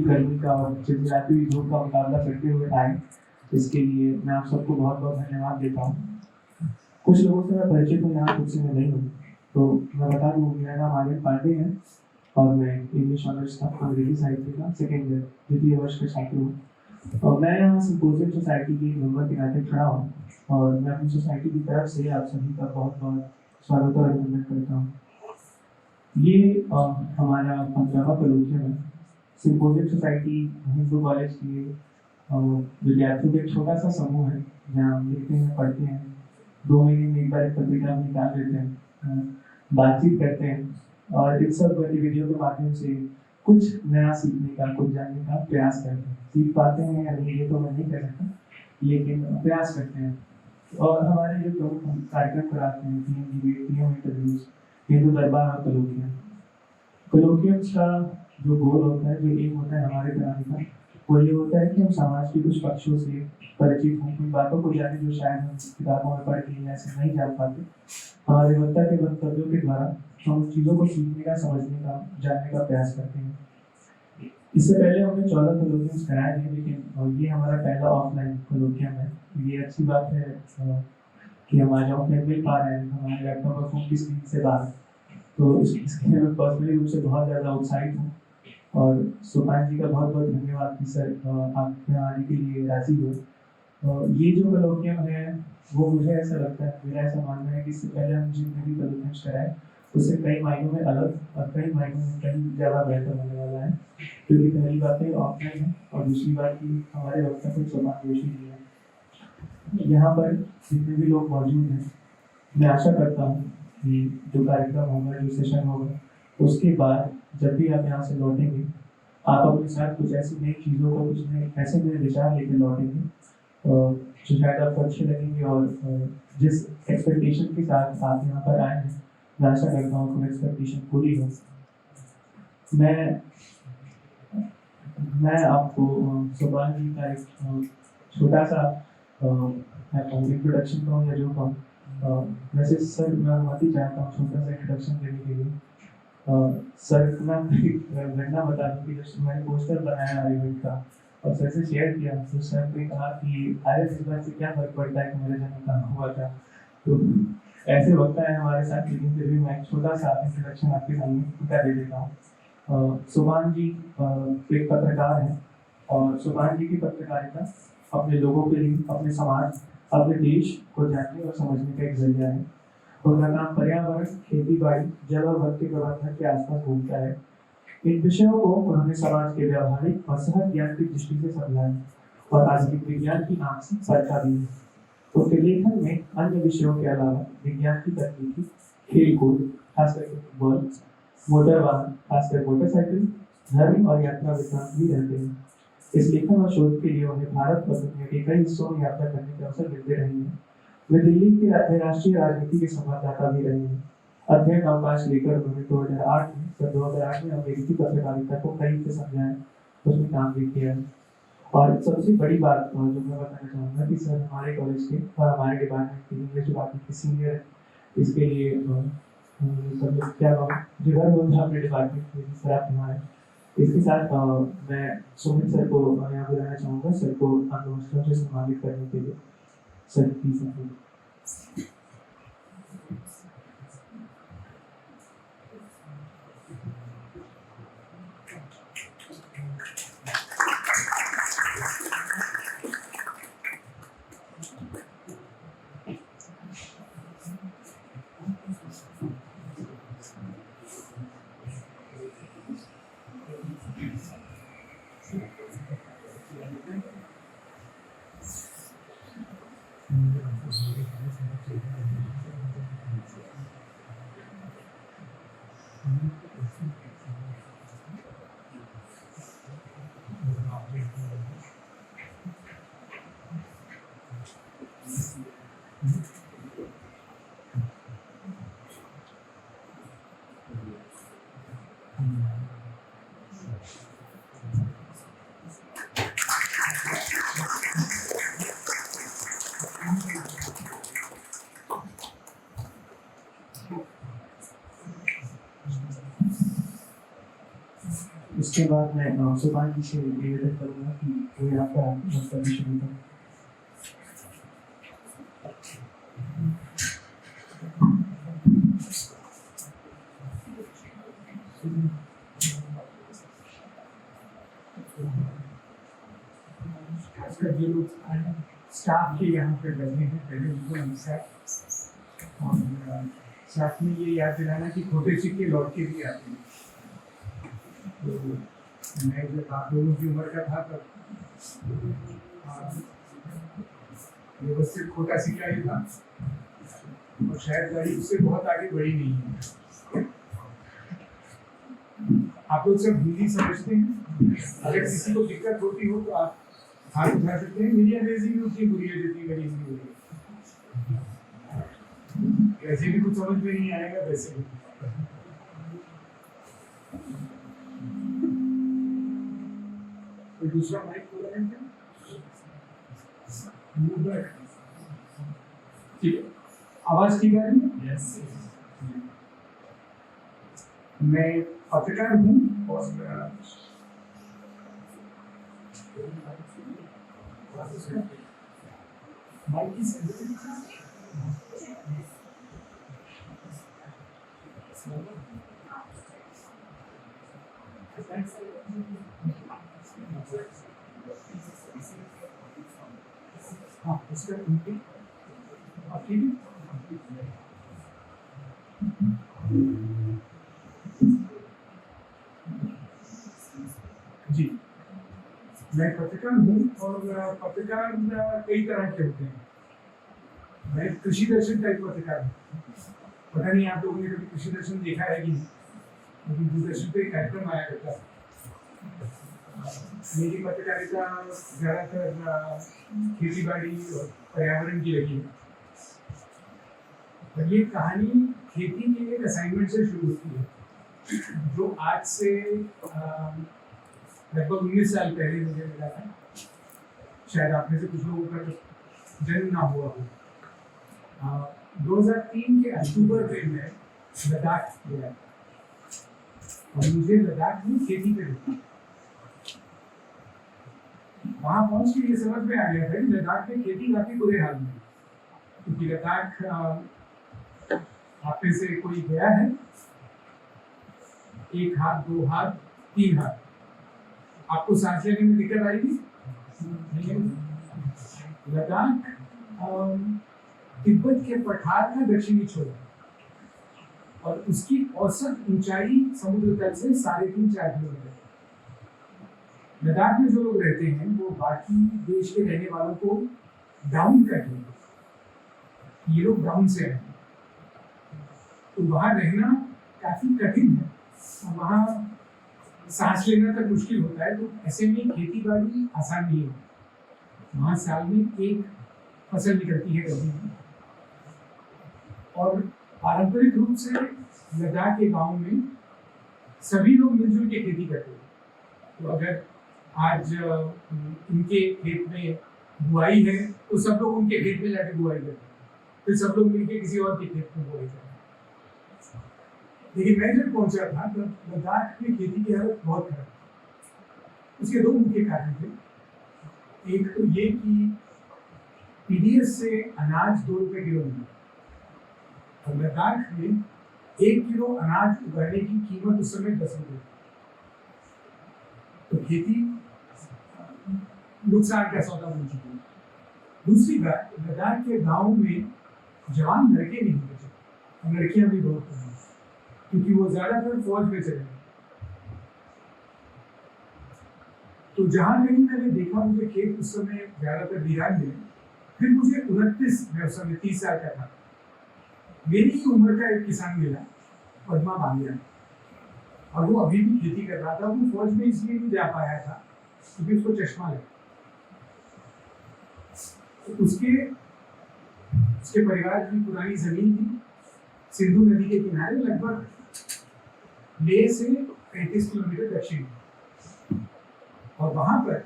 गर्मी का और चिलचिलाती हुई धूप का मुकाबला करते हुए आए, इसके लिए मैं आप सबको बहुत-बहुत धन्यवाद देता हूँ। कुछ लोगों से मैं परिचित हूँ, यहाँ कुछ से मैं नहीं हूँ। तो मैं बता दूँ, मेरा नाम आर्यन पांडे है और मैं इंग्लिश ऑनर्स का अंग्रेजी साहित्य का सेकंड ईयर द्वितीय वर्ष का छात्र हूँ। और मैं यहाँ सिम्पोजियम सोसाइटी के मेंबर के नाते खड़ा हूँ और मैं अपनी सोसाइटी की तरफ से आप सभी का बहुत-बहुत स्वागत और अभिनंदन करता हूँ। ये हमारा 15वां कॉलोकियम है। सिम्पोजियम सोसाइटी हिंदू कॉलेज के विद्यार्थियों का एक छोटा सा समूह है, जहाँ हम लिखते हैं, पढ़ते हैं, 2 महीने में एक बार एक पत्रिका हम निकाल लेते हैं, बातचीत करते हैं और इन सब गतिविधियों के माध्यम से कुछ नया सीखने का, कुछ जानने का प्रयास करते हैं। सीख पाते हैं या नहीं ये तो मैं नहीं कह सकता, लेकिन प्रयास करते हैं। और हमारे जो प्रमुख कार्यक्रम कराते हैं, PM debate, PM interviews, Hindu दरबार और कॉलोकियम। कॉलोकियम्स का जो गोल होता है, जो एम होता है हमारे कराने का, वो ये होता है कि हम समाज के कुछ पक्षों से परिचित हों, कुछ बातों को जाने जो शायद हम किताबों में पढ़ के ऐसे नहीं जान पाते। हमारे वक्ता के वक्तव्यों के द्वारा हम उस चीज़ों को सीखने का, समझने का, जानने का प्रयास करते हैं। इससे पहले हमने 14 कॉलोकियम्स कराए हैं, लेकिन ये हमारा पहला ऑफलाइन कॉलोकियम है। ये अच्छी बात है कि हम आज ऑफलाइन मिल पा रहे हैं, हमारे लैपटॉप और फोन की स्क्रीन से बाहर। तो इसके लिए मैं पर्सनली रूप से बहुत ज़्यादा उत्साहित हूँ और सुभाष जी का बहुत-बहुत धन्यवाद कि सर आप यहाँ आने के लिए राज़ी हुए। ये जो कॉलोकियम है, वो मुझे ऐसा लगता है, मेरा ऐसा मानना है कि इससे पहले हम जितने भी कॉलोकियम्स कराए, उससे कई मायनों में अलग और कई मायनों में कहीं ज़्यादा बेहतर होने वाला है। क्योंकि पहली बात है ऑफलाइन है और दूसरी बात कि हमारे वक्ता कोई समावेशी नहीं है। यहाँ पर जितने भी लोग मौजूद हैं, मैं आशा करता हूँ कि जो कार्यक्रम होगा, जो सेशन होगा, उसके बाद जब भी आप यहाँ से लौटेंगे, आप अपने साथ कुछ ऐसी नई चीज़ों को, कुछ नए ऐसे नए विचार लेकर लौटेंगे जो शायद आपको अच्छे लगेंगे और जिस एक्सपेक्टेशन के साथ आप यहाँ पर आए हैं, मैं आशा करता हूँ कि एक्सपेक्टेशन पूरी हो। मैं आपको सुभाष जी का एक छोटा सा इंट्रोडक्शन कहूँ या जो कहूँ, वैसे सर मैं अनुमति चाहता हूँ छोटा सा इंट्रोडक्शन देने के लिए। सर मैं घटना बता दूँ कि जब मैंने पोस्टर बनाया इवेंट का और सर से शेयर किया, तो सर ने कहा कि अरे इस बात से क्या फर्क पड़ता है कि मेरे जन्म कहाँ हुआ था। तो ऐसे वक्ता है हमारे साथ, लेकिन फिर भी मैं एक छोटा सा इंट्रोडक्शन आपके सामने कर दे देता हूँ। सुभाष जी एक पत्रकार हैं और सुभाष जी की पत्रकारिता अपने लोगों के लिए, अपने समाज, अपने देश को जानने और समझने का एक जरिया है। उनका काम पर्यावरण, खेती बाड़ी, जल और वन के प्रबंधन के आसपास घूमता है। इन विषयों को उन्होंने समाज के व्यावहारिक और सहज ज्ञान की दृष्टि से समझा है और आधुनिक विज्ञान की आंख से परखा भी है। उनके लेखन में अन्य विषयों के अलावा विज्ञान की तकनीकी, खेलकूद, खासकर फुटबॉल, मोटर वाहन, खासकर मोटरसाइकिल, धर्म और यात्रा वृत्तांत भी रहते हैं। इस लेखन और शोध के लिए उन्हें भारत और दुनिया के कई हिस्सों में यात्रा करने के अवसर मिलते रहे हैं। वे दिल्ली के राष्ट्रीय राजनीति के संवाददाता भी रहे हैं। अध्ययन अवकाश लेकर उन्होंने 2008 में अमेरिकी पत्रकारिता को कई से समझाया, उसमें काम भी किया है। और सबसे बड़ी बात जो मैं बताना चाहूँगा कि सर हमारे कॉलेज के और हमारे डिपार्टमेंट के इंग्लिश डिपार्टमेंट के सीनियर है। इसके लिए सब लोग क्या जिगर बोलते हैं अपने डिपार्टमेंट के सर आप हमारे। इसके साथ मैं सुमित सर को यहाँ बुलाना चाहूँगा, सर को अंगवस्त्रों से सम्मानित करने के लिए। Sir please. उसके बाद मैं सुभाष जी से निवेदन करूँगा कि वो यहाँ पर वक्तव्य शुरू करें। खासकर जो लोग स्टाफ के यहाँ पे लगे हैं पहले उनको नमस्कार। और साथ में ये याद दिलाना कि खोटे सिक्के लौट के भी आते हैं। तो मैं जब आप लोगों की उम्र का था तब व्यवस्थित खोटा सिक्का ही था और शायद गाड़ी उससे बहुत आगे बढ़ी नहीं है। आप लोग सब हिंदी समझते हैं? अगर किसी को दिक्कत होती हो तो आप हाथ उठा सकते हैं। मेरी अंग्रेजी भी उतनी बुरी है जितनी मेरी हिंदी बुरी है। वैसे भी कुछ समझ में नहीं आएगा वैसे भी। कोई दूसरा माइक खोला है क्या? ठीक है, आवाज ठीक आ रही है? यस। मैं पत्रकार हूँ और माइक की हाँ उसका ठीक है। जी, मैं पत्रकार हूँ और पत्रकार कई तरह के होते हैं। मैं कृषि दर्शन टाइप पत्रकार हूँ। पता नहीं आप लोगों ने कभी कृषि दर्शन देखा है कि नहीं, लेकिन दूरदर्शन पे एक कार्यक्रम आया करता है। मेरी पत्रकारिता ज़्यादातर खेती बाड़ी और पर्यावरण की लगी है। और ये कहानी खेती के एक असाइनमेंट से शुरू होती है जो आज से लगभग 19 साल पहले मुझे मिला था। शायद आप में से कुछ लोगों का जन्म ना हुआ हो। 2003 के अक्टूबर में मैं लद्दाख गया और मुझे लद्दाख में खेती करनी थी। वहां पहुंच के ये समझ में आ गया था कि लद्दाख में खेती काफी बुरे हाल में, क्योंकि लद्दाख आप में से कोई गया है? 1 हाथ 2 हाथ 3 हाथ। आपको सांस लेने में दिक्कत आएगी? लद्दाख तिब्बत के पठार का दक्षिणी छोर और उसकी औसत ऊंचाई समुद्र तल से 3.5-4 किलोमीटर। लद्दाख में जो लोग रहते हैं वो बाकी देश के रहने वालों को डाउन करते हैं। ये लोग डाउन से हैं, तो वहाँ रहना काफी कठिन है और वहाँ सांस लेना तक मुश्किल होता है। तो ऐसे में खेती बाड़ी आसान नहीं है। वहाँ साल में एक फसल निकलती है कभी भी, और पारंपरिक रूप से लद्दाख के गांव में सभी लोग मिलजुल के खेती करते हैं। तो अगर आज इनके खेत में बुआई है तो सब लोग उनके खेत में जाके बुआई करते हैं, फिर सब लोग मिलके किसी और के खेत में बुआई करते हैं। लेकिन मैं जब पहुंचा था तब लद्दाख में खेती की हालत बहुत खराब। उसके 2 मुख्य कारण थे। एक तो ये कि पीडीएस से अनाज 2 रुपए किलो मिलता और लद्दाख में 1 किलो अनाज उगाने की कीमत उस समय 10 रुपए। तो खेती नुकसान का सौदा बन चुकी है। दूसरी बात, लद्दाख के गांव में जवान लड़के नहीं बचे और लड़कियां भी बहुत कम, क्योंकि वो ज्यादातर फौज में चले गए। तो जहां कहीं मैंने देखा मुझे खेत उस समय ज्यादातर वीरान मिले। फिर मुझे 29, मैं उस समय 30 साल का था, मेरी ही उम्र का एक किसान मिला, पद्मा बांगिया, और वो अभी भी खेती कर रहा था। वो फौज में इसलिए नहीं जा पाया था क्योंकि उसको चश्मा लगा। तो उसके परिवार की पुरानी जमीन थी सिंधु नदी के किनारे, लगभग लेह से 35 किलोमीटर दक्षिण, और वहां पर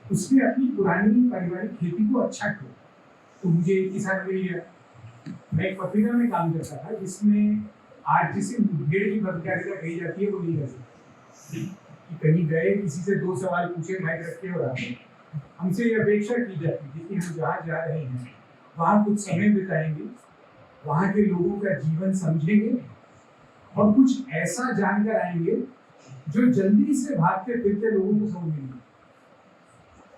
उसने अपनी पुरानी पारिवारिक खेती को अच्छा किया। तो मुझे एक किसान मिल गया। मैं एक पत्रिका में काम करता था जिसमें आज जिसे मुठभेड़ की पत्रकारिता कही जाती है वो नहीं कर सकती। कि कहीं गए, किसी से 2 सवाल पूछे, माइक रखे और आ गए। हमसे ये अपेक्षा की जाती थी कि हम जहाँ जा रहे हैं वहाँ कुछ समय बिताएंगे, वहाँ के लोगों का जीवन समझेंगे और कुछ ऐसा जानकर आएंगे जो जल्दी से भागते फिरते लोगों को समझ नहीं।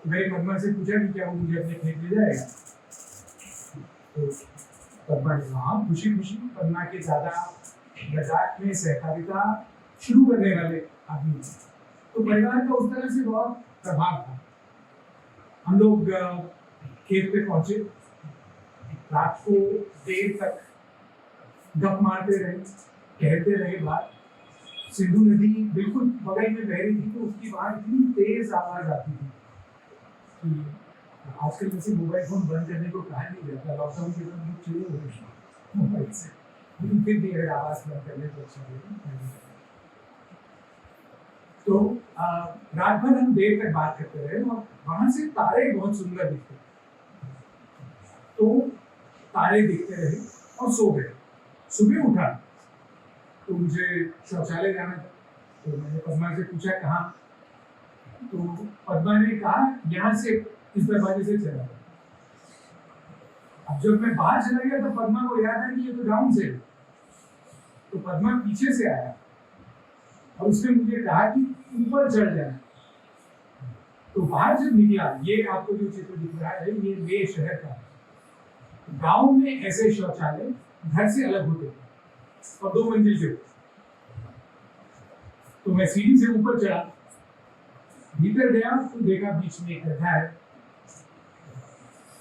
मैंने पद्मा से पूछा कि क्या वो मुझे अपने खेत ले जाएगा, तो पद्मा ने कहा खुशी खुशी। पद्मा के दादा लद्दाख में सहकारिता शुरू करने वाले आदमी थे, तो परिवार का उस तरह से बहुत प्रभाव था। हम लोग खेत पे पहुंचे, रात को देर तक गप मारते रहे, कहते रहे बात। सिंधु नदी बिल्कुल बगल में बह रही थी, तो उसकी बात इतनी तेज आवाज आती थी कि आजकल वैसे मोबाइल फोन बंद करने को कहा नहीं जाता, लॉकडाउन के दौरान लोग चले हुए मोबाइल से, लेकिन फिर भी अगर आवाज बंद करने को अच्छा लगेगा। तो रात भर हम देर तक बात करते रहे और वहां से तारे बहुत सुंदर दिखते, तो तारे दिखते रहे और सो गए। सुबह उठा तो मुझे शौचालय जाना था, तो मैंने पद्मा से पूछा कहाँ, तो पद्मा ने कहा यहाँ से इस दरवाजे से चला। अब जब मैं बाहर चला गया तो पद्मा को याद है कि ये तो ग्राउंड से, तो पद्मा पीछे से आया और उसने मुझे कहा कि ऊपर चढ़ जाना। तो बाहर जब निकला, ये आपको जो चित्र दिख रहा है ये ले शहर का। गांव में ऐसे शौचालय घर से अलग होते थे और 2 मंजिल के। तो मैं सीढ़ी से ऊपर चढ़ा, भीतर गया तो देखा बीच में एक गड्ढा है।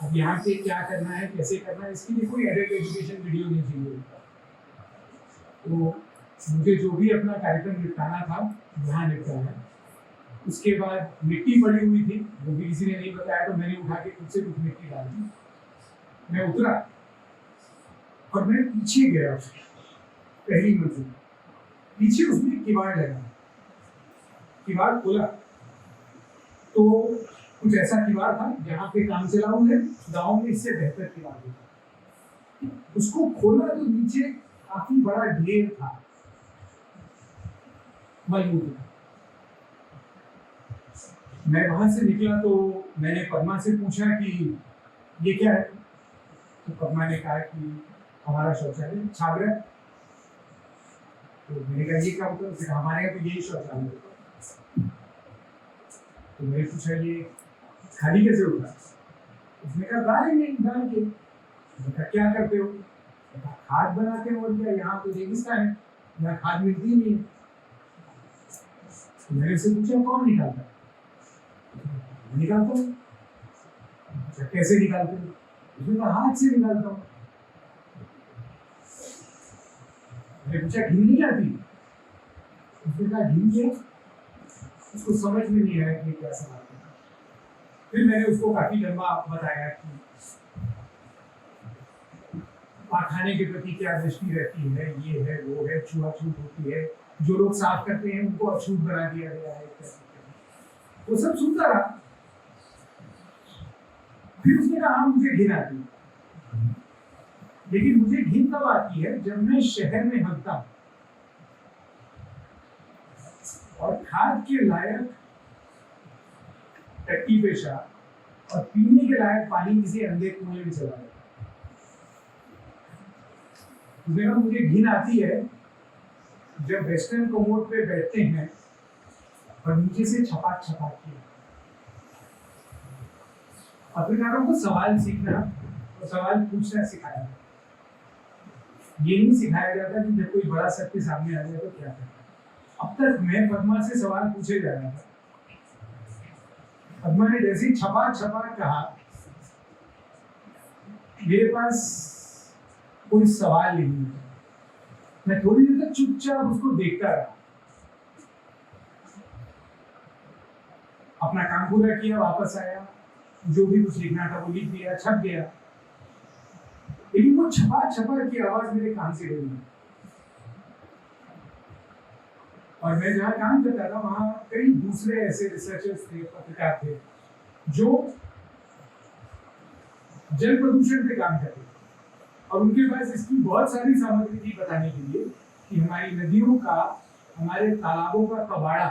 अब यहाँ पे क्या करना है, कैसे करना है, इसके लिए कोई एडल्ट एजुकेशन वीडियो नहीं चाहिए। तो मुझे जो भी अपना कार्यक्रम निपटाना था वहाँ निपटाया। उसके बाद मिट्टी पड़ी हुई थी, वो भी किसी ने नहीं बताया, तो मैंने उठा के खुद से कुछ मिट्टी डाल दी। मैं उतरा और मैं पीछे गया, पहली मंजिल पीछे उसमें किवाड़ लगा, किवाड़ खोला तो कुछ ऐसा किवाड़ था जहाँ पे काम चलाऊ है, गाँव में इससे बेहतर किवाड़ होता। उसको खोला तो नीचे काफी बड़ा ढेर था मलबूल का। मैं वहां से निकला तो मैंने पद्मा से पूछा कि ये क्या है, तो पद्मा ने कहा कि हमारा शौचालय छागरा। तो मैंने कहा ये क्या होता है, उसने कहा हमारे यहाँ तो यही शौचालय होता है। तो मैंने पूछा ये खाली कैसे होता है, उसने कहा डालेंगे डाल के। मैंने कहा क्या करते हो, खाद बनाते हैं और क्या, यहाँ तो रेगिस्तान है, यहाँ खाद मिलती नहीं है। तो मैंने उससे पूछा कौन निकालता है, निकालता हूँ। अच्छा कैसे निकालते हो, उसने कहा हाथ से निकालता हूँ। मैंने पूछा घी नहीं आती, उसने कहा घी क्या, उसको समझ में नहीं आया कि क्या सवाल है। फिर मैंने उसको काफी लंबा बताया कि खाने के प्रति क्या दृष्टि रहती है, ये है वो है, छुआछूत होती है, जो लोग साफ करते हैं उनको अछूत बना दिया गया है। वो सब सुनता रहा। फिर उसने कहा मुझे घिन आती है, लेकिन मुझे घिन तब आती है जब मैं शहर में हंसता हूं और खाद के लायक टट्टी पेशाब और पीने के लायक पानी किसी अंधे कुएं में चला जाता है। मुझे घिन आती है जब वेस्टर्न कमोड पे बैठते हैं और नीचे से छपाक छपाक किया। पत्रकारों को सवाल सीखना और सवाल पूछना सिखाया, ये नहीं सिखाया जाता कि जब कोई बड़ा सत्य सामने आ जाए तो क्या करना। अब तक मैं पद्मा से सवाल पूछे जा रहा था, पद्मा ने जैसे ही छपा छपा कहा, मेरे पास कोई सवाल नहीं है। मैं थोड़ी देर तक चुपचाप उसको देखता रहा, अपना काम पूरा किया, वापस आया, जो भी कुछ लिखना था वो लिख दिया, छप गया। लेकिन वो छपा छपा की आवाज मेरे कान से गई। और मैं जहाँ काम करता था वहां कई दूसरे ऐसे रिसर्चर्स थे, पत्रकार थे, जो जल प्रदूषण पे काम करते थे और उनके पास इसकी बहुत सारी सामग्री थी बताने के लिए कि हमारी नदियों का, हमारे तालाबों का कबाड़ा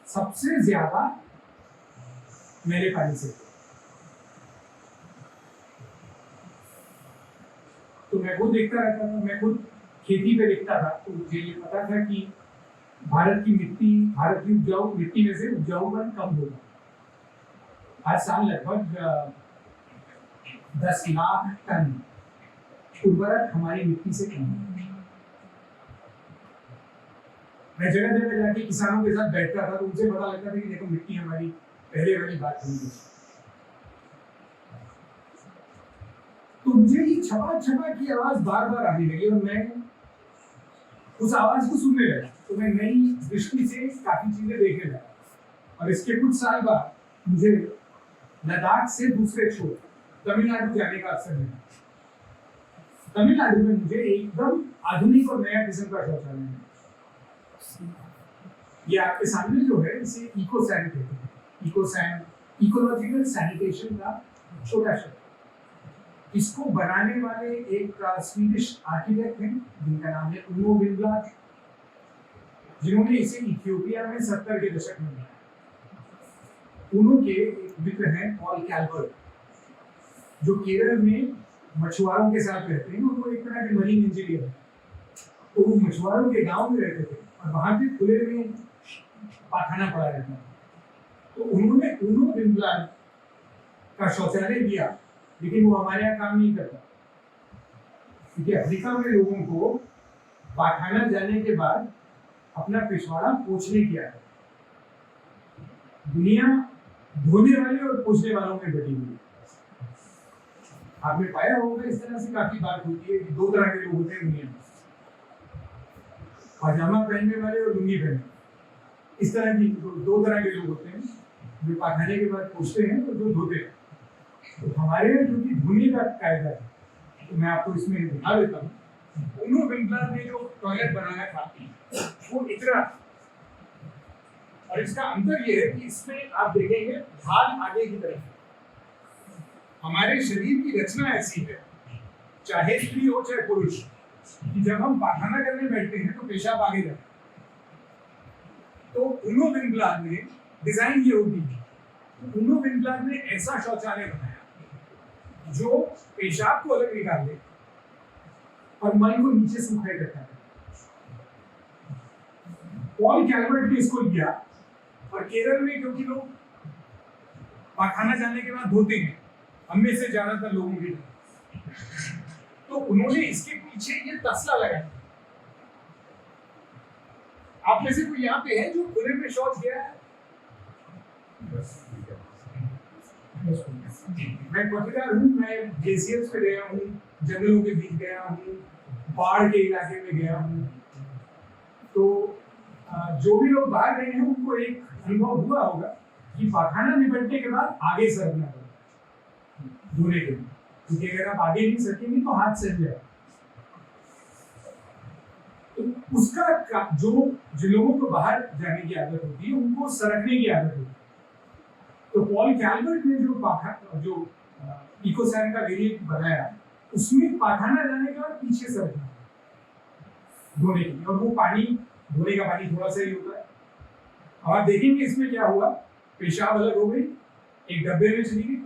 सबसे ज्यादा मेरे पानी से। तो मैं खुद देखता रहता था, मैं खुद खेती पे देखता था, तो मुझे ये पता था कि भारत की उपजाऊ मिट्टी में से उपजाऊपन कम होगा। हर साल लगभग 10 लाख टन उर्वरक हमारी मिट्टी से कम है। मैं जगह जगह जाके किसानों के साथ बैठता था, तो उनसे पता लगता था कि देखो मिट्टी हमारी पहले वाली बात नहीं है। तो मुझे ये छपा छपा की आवाज बार बार आने लगी और मैं उस आवाज को सुनने लगा। तो मैं नई दृष्टि से काफी चीजें देखने लगा और इसके कुछ साल बाद मुझे लद्दाख से दूसरे छोर तमिलनाडु जाने का अवसर मिला। तमिलनाडु में मुझे एकदम आधुनिक और नया किस्म का शौचालय मिला। ये आपके सामने जो है इसे इको सैन कहते हैं। इकोलॉजिकल सैनिटेशन का छोटा शब्द। इसको बनाने वाले एक स्वीडिश आर्किटेक्ट हैं जिनका नाम है उनो विंडब्लाट, जिन्होंने इसे इथियोपिया में 70 के दशक में बनाया। उनो के एक मित्र हैं पॉल कैल्वर्ट, जो केरल में मछुआरों के साथ रहते हैं और वो एक तरह के मरीन इंजीनियर हैं। तो वो मछुआरों के गांव में रहते थे और वहां पे खुले में पाखाना पड़ा रहता था। तो उन्होंने उनो विंडब्लाट का शौचालय दिया, लेकिन वो हमारे यहाँ काम नहीं करता, क्योंकि अफ्रीका में लोगों को पाखाना जाने के बाद अपना पिछवाड़ा पोंछने की आदत। दुनिया धोने वाले और पोंछने वालों में बटी हुई है। आपने पाया होगा इस तरह से काफी बात होती है कि दो तरह के लोग होते हैं दुनिया में, पजामा पहनने वाले और लुंगी पहनने। इस तरह की दो तरह के लोग होते हैं, जो पाखाने के बाद पोंछते हैं और जो धोते हैं। तो हमारे यहाँ जो कि धोने का कायदा है, तो मैं आपको इसमें दिखा देता हूँ। उनो विंडब्लाट ने जो टॉयलेट बनाया था वो इतना, और इसका अंतर ये है कि इसमें आप देखेंगे भाग आगे की तरफ। हमारे शरीर की रचना ऐसी है, चाहे स्त्री हो चाहे पुरुष, कि जब हम पाखाना करने बैठते हैं तो पेशाब आगे जाता है। तो उनो विंडब्लाट ने डिजाइन ये होती है, तो उनो विंडब्लाट ने ऐसा शौचालय बनाया जो पेशाब को अलग निकाल दे और मल को नीचे सूखा करता है। पॉल कैल्वर्ट ने इसको लिया और केरल में, क्योंकि लोग पाखाना जाने के बाद धोते हैं, हम में से ज्यादातर लोगों के, तो उन्होंने इसके पीछे ये तसला लगाया। आप में से कोई यहाँ पे है जो खुले में शौच गया है? मैं पत्रकार हूँ, मैं जेसीएस पे गया हूँ, जंगलों के बीच गया हूँ, बाढ़ के इलाके में गया हूँ। तो जो भी लोग बाहर गए हैं उनको एक अनुभव हुआ होगा कि पाखाना निपटने के बाद आगे सरकना पड़ेगा धोने के लिए, क्योंकि अगर आप आगे नहीं सकेंगे तो हाथ सड़ जाएगा। तो उसका जो जिन लोगों को बाहर जाने की आदत होती है उनको सरकने की आदत होती है। तो पॉल कैल्वर्ट ने जो इकोसैन का वेरिएंट बनाया, उसमें पाखाना जाने के बाद पीछे सरकना धोने के लिए, और वो पानी धोने का पानी थोड़ा सा ही होता है। अब आप देखेंगे इसमें क्या हुआ, पेशाब अलग हो गई, एक डब्बे में चली गई,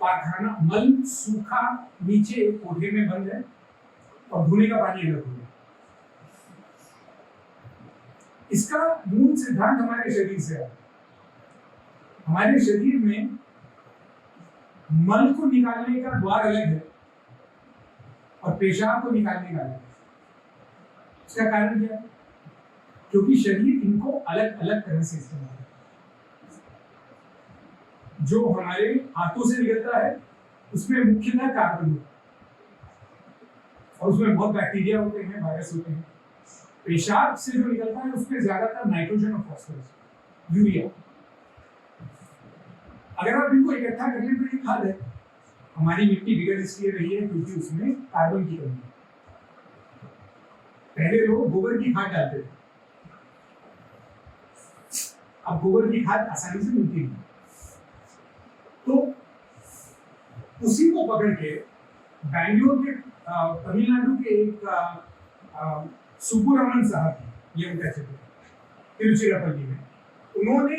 पाखाना मल सूखा नीचे एक कोठे में बंद है और धोने का पानी अलग हो गया। इसका मूल सिद्धांत हमारे शरीर से है। हमारे शरीर में मल को निकालने का द्वार अलग है और पेशाब को निकालने का अलग है। इसका कारण क्या है? क्योंकि शरीर इनको अलग अलग तरह से इस्तेमाल करता है। जो हमारे हाथों से निकलता है उसमें मुख्यतः कार्बन होता है और उसमें बहुत बैक्टीरिया होते हैं, वायरस होते हैं। पेशाब से जो निकलता है उसमें ज्यादातर नाइट्रोजन और फास्फोरस, यूरिया। अगर आप इनको इकट्ठा कर लें तो ये खाद है। हमारी मिट्टी बिगड़ इसलिए रही है क्योंकि उसमें कार्बन की कमी है। पहले लोग गोबर की खाद डालते थे, अब गोबर की खाद आसानी से मिलती नहीं। तो उसी को पकड़ के बैंगलोर के तमिलनाडु के एक सुब्बुरामन साहब, ये उनका क्षेत्र तिरुचिरापल्ली में, उन्होंने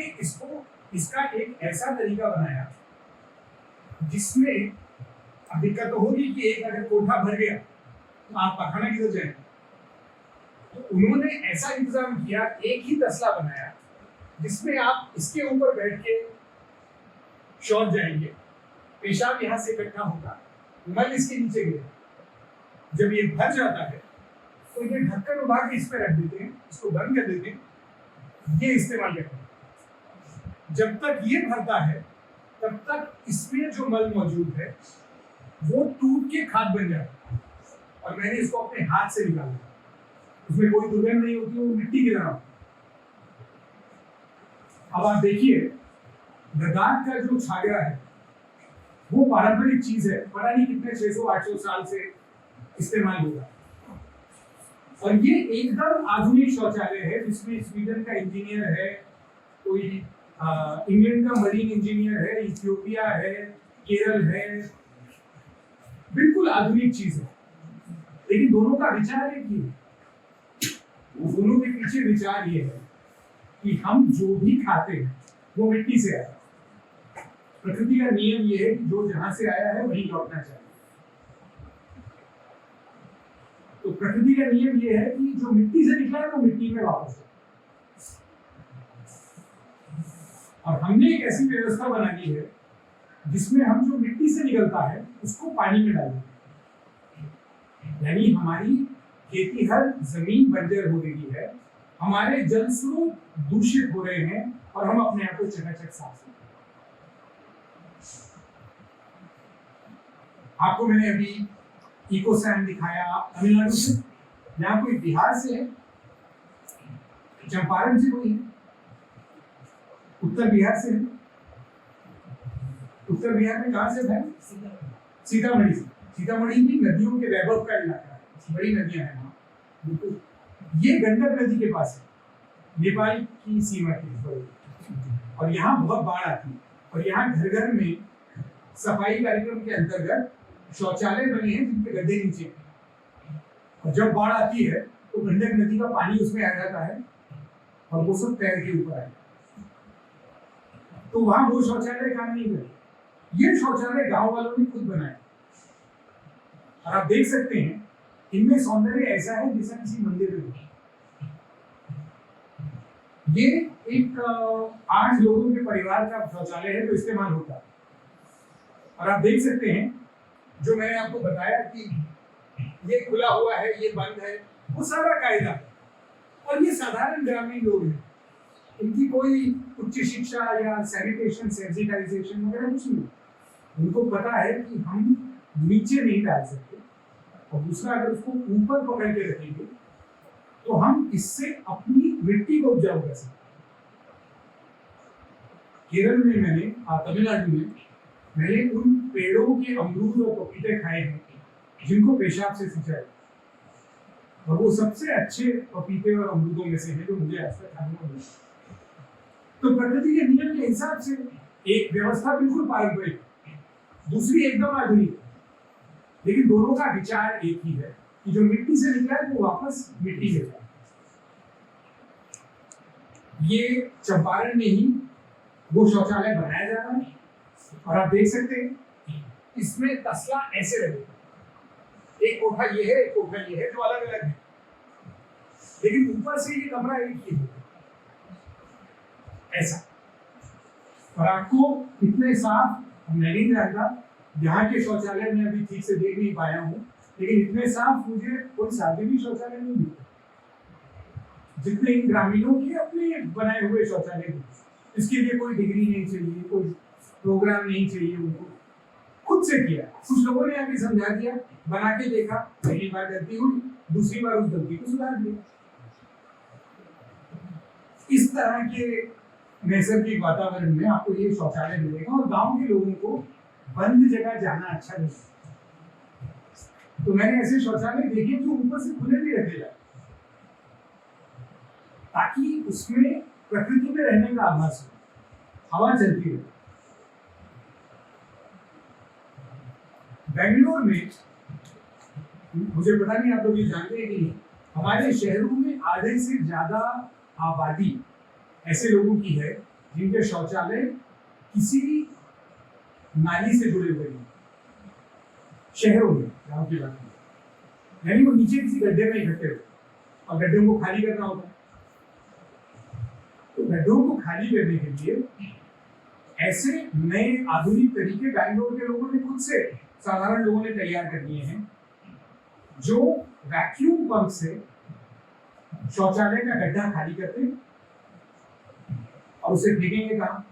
इसका एक ऐसा तरीका बनाया जिसमें अब दिक्कत तो होगी कि एक अगर कोठा भर गया तो आप पखाना किधर जाएंगे। तो उन्होंने ऐसा इंतजाम किया, एक ही तसला बनाया जिसमें आप इसके ऊपर बैठ के शौच जाएंगे, पेशाब यहाँ से इकट्ठा होगा, मल इसके नीचे गिरेगा। जब ये भर जाता है तो ये ढक्कन उठा के इस पे रख देते हैं, इसको बंद कर देते हैं, ये इस्तेमाल करते हैं। जब तक ये भरता है तब तक इसमें जो मल मौजूद है वो टूट के खाद बन जाता है और मैंने इसको अपने हाथ से निकाला। उसमें कोई दुर्गंध नहीं होती, वो मिट्टी की तरह। अब आप देखिए लद्दाख का जो छागरा है वो पारंपरिक चीज है, पता नहीं कितने 600-800 साल से इस्तेमाल होगा। और ये एकदम आधुनिक शौचालय है जिसमें स्वीडन का इंजीनियर है, कोई इंग्लैंड का मरीन इंजीनियर है, इथियोपिया है, केरल है, बिल्कुल आधुनिक चीज है। लेकिन दोनों का विचार एक ही है। दोनों के पीछे विचार ये है कि हम जो भी खाते हैं वो मिट्टी से आया है। प्रकृति का नियम ये है कि जो जहां से आया है वहीं लौटना चाहिए। तो प्रकृति का नियम ये है कि जो मिट्टी से निकला है वो मिट्टी में वापस है। और हमने एक ऐसी व्यवस्था बना दी है जिसमें हम जो मिट्टी से निकलता है उसको पानी में डालते हैं। यानी हमारी खेती हर जमीन बंजर हो रही है, हमारे जल स्रोत दूषित हो रहे हैं और हम अपने आप को चकाचक साफ रखते हैं। आपको मैंने अभी इको सैंड दिखाया, तमिलनाडु से, यहाँ कोई बिहार से है, चंपारण से कोई है, उत्तर बिहार से है। उत्तर बिहार में कहां से है? सीतामढ़ी से। सीतामढ़ी भी नदियों के वैभव का इलाका है, बड़ी नदियां हैं वहाँ। बिल्कुल ये गंडक नदी के पास है, नेपाल की सीमा के। और यहाँ बहुत बाढ़ आती है और यहाँ घर घर में सफाई कार्यक्रम के अंतर्गत शौचालय बने हैं जिनके गड्ढे नीचे हैं। और जब बाढ़ आती है तो गंडक नदी का पानी उसमें आ जाता है और वो सब पैर के ऊपर आए। तो वहां वो शौचालय काम नहीं करे। ये शौचालय गांव वालों ने खुद बनाया और आप देख सकते हैं इनमें सौंदर्य ऐसा है जैसा किसी मंदिर में। ये एक 8 लोगों के परिवार का शौचालय है जो इस्तेमाल होता है। और आप देख सकते हैं जो मैंने आपको बताया कि ये खुला हुआ है, ये बंद है, वो सारा कायदा है। और ये साधारण ग्रामीण लोग हैं, इनकी कोई उच्च शिक्षा या सैनिटेशन सेंसिटाइजेशन वगैरह कुछ नहीं। उनको पता है कि हम नीचे नहीं डाल सकते और दूसरा अगर उसको ऊपर पकड़ के रखेंगे तो हम इससे अपनी मिट्टी को उपजाऊ कर सकते हैं। केरल में मैंने, तमिलनाडु में मैंने उन पेड़ों के अमरूद और पपीते खाए हैं जिनको पेशाब से सिंचाई, और वो सबसे अच्छे पपीते और अमरूदों में से है जो मुझे आज तक खाने को मिले। तो प्रकृति के नियम के हिसाब से एक व्यवस्था बिल्कुल पारंपरिक, दूसरी एकदम आधुनिक, लेकिन दोनों का विचार एक ही है कि जो मिट्टी से निकला है वो वापस मिट्टी में जाए। ये चंपारण में ही वो शौचालय बनाया जा रहा है और आप देख सकते हैं इसमें तसला ऐसे रहे, एक कोठा ये है, एक कोठा ये है, जो अलग अलग है, लेकिन ऊपर से ये कमरा एक ही है ऐसा। और आपको इतने साफ मैं नहीं जानता, यहाँ के शौचालय में अभी ठीक से देख नहीं पाया हूँ, लेकिन इतने साफ मुझे कोई सार्वजनिक शौचालय नहीं दिखता जितने इन ग्रामीणों के अपने बनाए हुए शौचालय। इसके लिए कोई डिग्री नहीं चाहिए, कोई प्रोग्राम नहीं चाहिए, उनको खुद से किया। कुछ लोगों ने आगे समझा दिया, बना के देखा, पहली बार गलती हुई, दूसरी बार उस गलती को सुधार दिया। इस तरह के नैसर्गिक वातावरण में आपको ये शौचालय मिलेगा और गांव के लोगों को बंद जगह जाना अच्छा नहीं। तो मैंने ऐसे शौचालय देखे जो ऊपर से खुले भी रखे जाए ताकि उसमें प्रकृति में रहने का आभास हो, हवा चलती रहे। बेंगलोर में, मुझे पता नहीं आप लोग ये जानते हैं कि नहीं, हमारे शहरों में आधे से ज्यादा आबादी ऐसे लोगों की है जिनके शौचालय किसी नाली से जुड़े हुए हैं, शहरों में, गांव की बात नहीं, यानी वो नीचे किसी गड्ढे में इकट्ठे होते और गड्ढों को खाली करना होता है। तो गड्ढों को खाली करने के लिए ऐसे नए आधुनिक तरीके बैंगलोर के लोगों ने खुद से, साधारण लोगों ने तैयार कर दिए हैं, जो वैक्यूम पंप से शौचालय का गड्ढा खाली करते हैं और उसे फेंकेंगे कहाँ,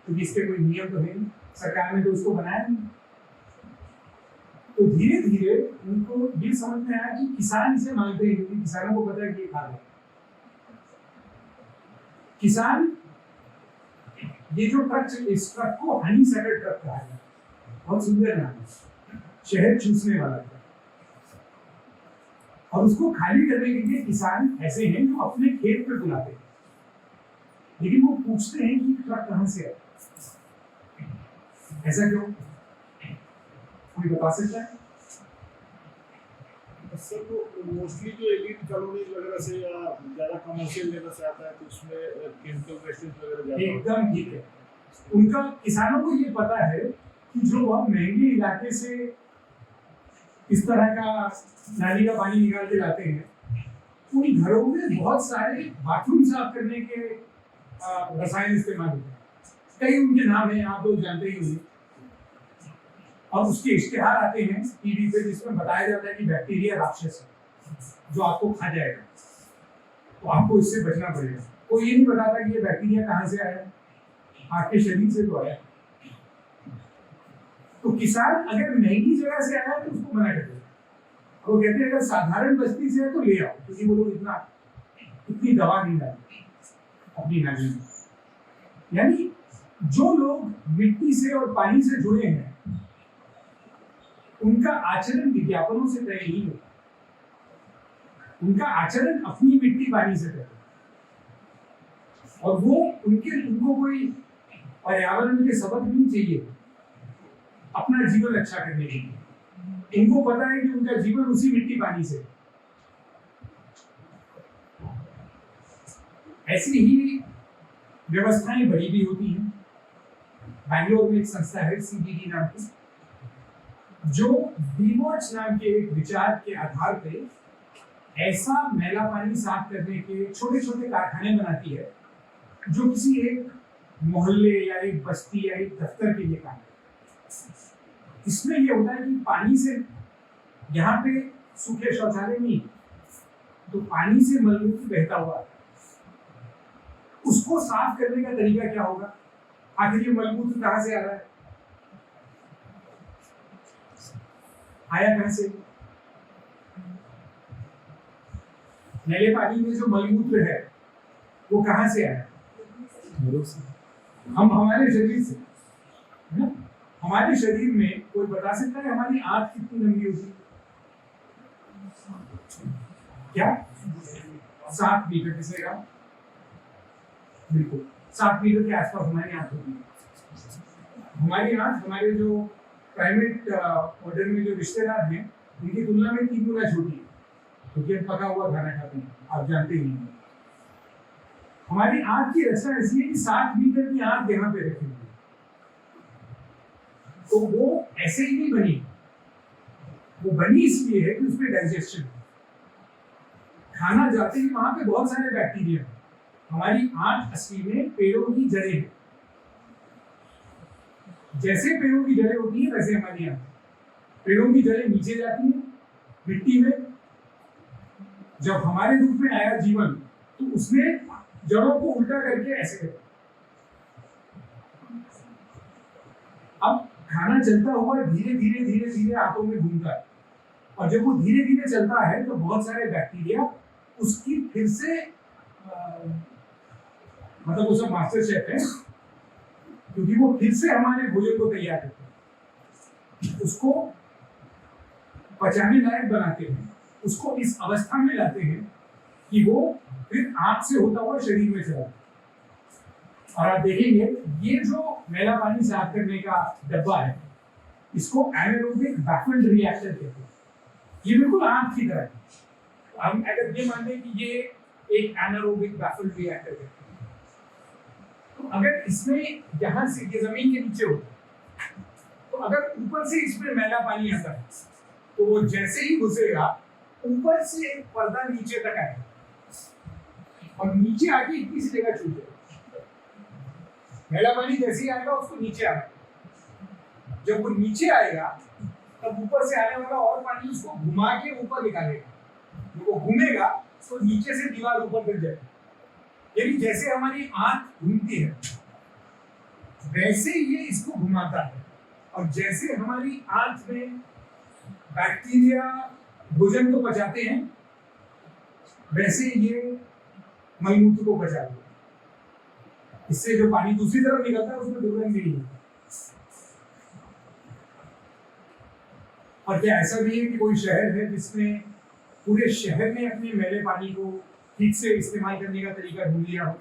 क्योंकि इसके कोई नियम तो है नहीं, सरकार ने तो उसको बनाया नहीं। तो धीरे धीरे उनको ये समझ में आया कि किसान इसे मांगते हैं, क्योंकि किसानों को पता है कि ये खाद है। किसान ये जो ट्रक, इस ट्रक को हनी सैलड ट्रक कहा है, बहुत सुंदर नाम है, शहद चूसने वाला ट्रक। और उसको खाली करने के लिए किसान ऐसे हैं जो अपने खेत पे बुलाते हैं, लेकिन वो पूछते हैं कि ट्रक कहां से आया, ऐसा क्यों, कोई बता सकता है? सर वो मोस्टली जो एलिट कॉलोनीज वगैरह से या ज़्यादा कमर्शियल लेवल से आता है, तो उसमें केमिकल वेस्टेज वगैरह ज़्यादा एकदम ठीक है। उनका, किसानों को ये पता है कि जो बहुत महंगे इलाके से इस तरह का नाली का पानी निकाल के लाते हैं, उन घरों में बहुत सारे बाथरूम साफ करने के रसायन इस्तेमाल होते हैं। कई उनके नाम हैं, आप लोग जानते ही होंगे। और उसके इश्तिहार आते हैं टीवी पे, जिसमें बताया जाता है कि बैक्टीरिया राक्षस है जो आपको खा जाएगा, तो आपको इससे बचना पड़ेगा। कोई ये नहीं बताता कि ये बैक्टीरिया कहाँ से आया, आपके शरीर से तो आया। तो किसान अगर महंगी जगह से आया तो उसको मना कर देगा, वो कहते हैं अगर साधारण बस्ती से है तो ले आओ, क्योंकि वो लोग इतनी दवा नहीं डालते अपनी नाली में। यानी जो लोग मिट्टी से और पानी से जुड़े हैं, उनका आचरण विज्ञापनों से तय नहीं होता, उनका आचरण अपनी मिट्टी पानी से तय होता है। और वो उनको कोई पर्यावरण के सबक नहीं चाहिए अपना जीवन अच्छा करने के लिए। इनको पता है कि उनका जीवन उसी मिट्टी पानी से। ऐसी ही व्यवस्थाएं बड़ी भी होती हैं। बैंगलोर में एक संस्था है CBD नाम की, जो डीमॉट्स नाम के एक विचार के आधार पे ऐसा मैला पानी साफ करने के छोटे छोटे कारखाने बनाती है, जो किसी एक मोहल्ले या एक बस्ती या एक दफ्तर के लिए काम है। इसमें यह होता है कि पानी से, यहाँ पे सूखे शौचालय नहीं, तो पानी से मलमूत्र बहता हुआ उसको साफ करने का तरीका क्या होगा? आखिर ये मलमूत्र कहाँ से आ रहा है, आया कहाँ से? नले पानी में जो मलमूत्र है वो कहाँ से आया? हम हमारे शरीर से, है ना? हमारे शरीर में कोई बता सकता है हमारी आंख कितनी लंबी होती है? क्या 7 मीटर? किसने कहा? बिल्कुल 7 मीटर के आसपास हमारी आंख होती है। हमारी आंख हमारे जो प्राइमेट ऑर्डर में जो रिश्तेदार हैं उनकी तुलना में 3 गुना छोटी है, क्योंकि हम पका हुआ खाना खाते हैं, आप जानते ही नहीं। हमारी आंख की रचना ऐसी है कि 7 मीटर की आंख यहाँ पे रखी हुई है, तो वो ऐसे ही नहीं बनी, वो बनी इसलिए है कि उसमें डाइजेशन है। खाना जाते ही वहां पे बहुत सारे बैक्टीरिया हैं। हमारी आंख असली में पेड़ों की जड़ें हैं। जैसे पेड़ों की जड़ें होती हैं वैसे हमारी आंख, पेड़ों की जड़ें नीचे जाती हैं मिट्टी में। जब हमारे रूप में आया जीवन, तो उसने जड़ों को उल्टा करके ऐसे कर, अब खाना चलता हुआ धीरे धीरे धीरे धीरे हाथों में घूमता है, और जब वो धीरे धीरे चलता है तो बहुत सारे बैक्टीरिया उसकी फिर से मतलब वो सब मास्टर शेफ है, क्योंकि वो फिर से हमारे भोजन को तैयार करते हैं, उसको पचाने लायक बनाते हैं, उसको इस अवस्था में लाते हैं कि वो फिर आंख से होता हुआ शरीर में चला। और आप देखेंगे ये जो मैला पानी साफ करने का डब्बा है, इसको एनारोबिक बैफल्ड रिएक्टर कहते हैं। ये बिल्कुल आंख की तरह है। हम अगर ये मान लें कि ये एक एनारोबिक बैफल्ड रिएक्टर है, तो अगर इसमें यहाँ से ये जमीन के नीचे होता तो अगर ऊपर से इसमें मैला पानी आता है तो वो जैसे ही घुसेगा ऊपर से एक पर्दा नीचे तक आएगा और नीचे आके इतनी सी जगह छूट जाएगा। मैला पानी जैसे ही आएगा उसको नीचे आएगा, जब वो नीचे आएगा तब ऊपर से आने वाला और पानी उसको घुमा के ऊपर निकालेगा। जब वो घूमेगा तो नीचे से दीवार ऊपर गिर जाएगी। यानी जैसे हमारी आंख घूमती है वैसे ये इसको घुमाता है, और जैसे हमारी आंत में बैक्टीरिया भोजन को पचाते हैं वैसे ये मलमूत्र को पचाते हैं। इससे जो पानी दूसरी तरफ निकलता है उसमें दुर्गंध नहीं है। और क्या ऐसा भी है कि कोई शहर है जिसमें पूरे शहर ने अपने मैले पानी को ठीक से इस्तेमाल करने का तरीका ढूंढ लिया हो?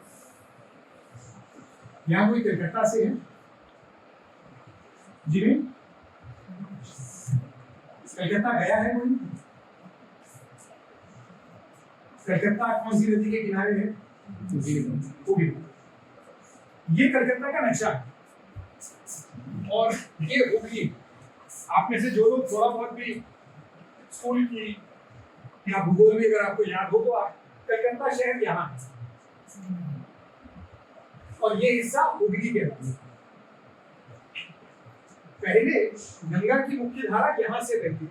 यहाँ कोई कलकत्ता से है? जी नहीं, कलकत्ता गया है कोई? कलकत्ता कौन सी नदी के किनारे है? हुगली। ये कलकत्ता का नक्शा है और ये हुगली। आप में से जो लोग थोड़ा बहुत भी स्कूल की या भूगोल में अगर आपको याद हो तो आप कलकत्ता शहर यहाँ है और ये हिस्सा हुगली के है। पहले गंगा की मुख्य धारा यहाँ से बहती थी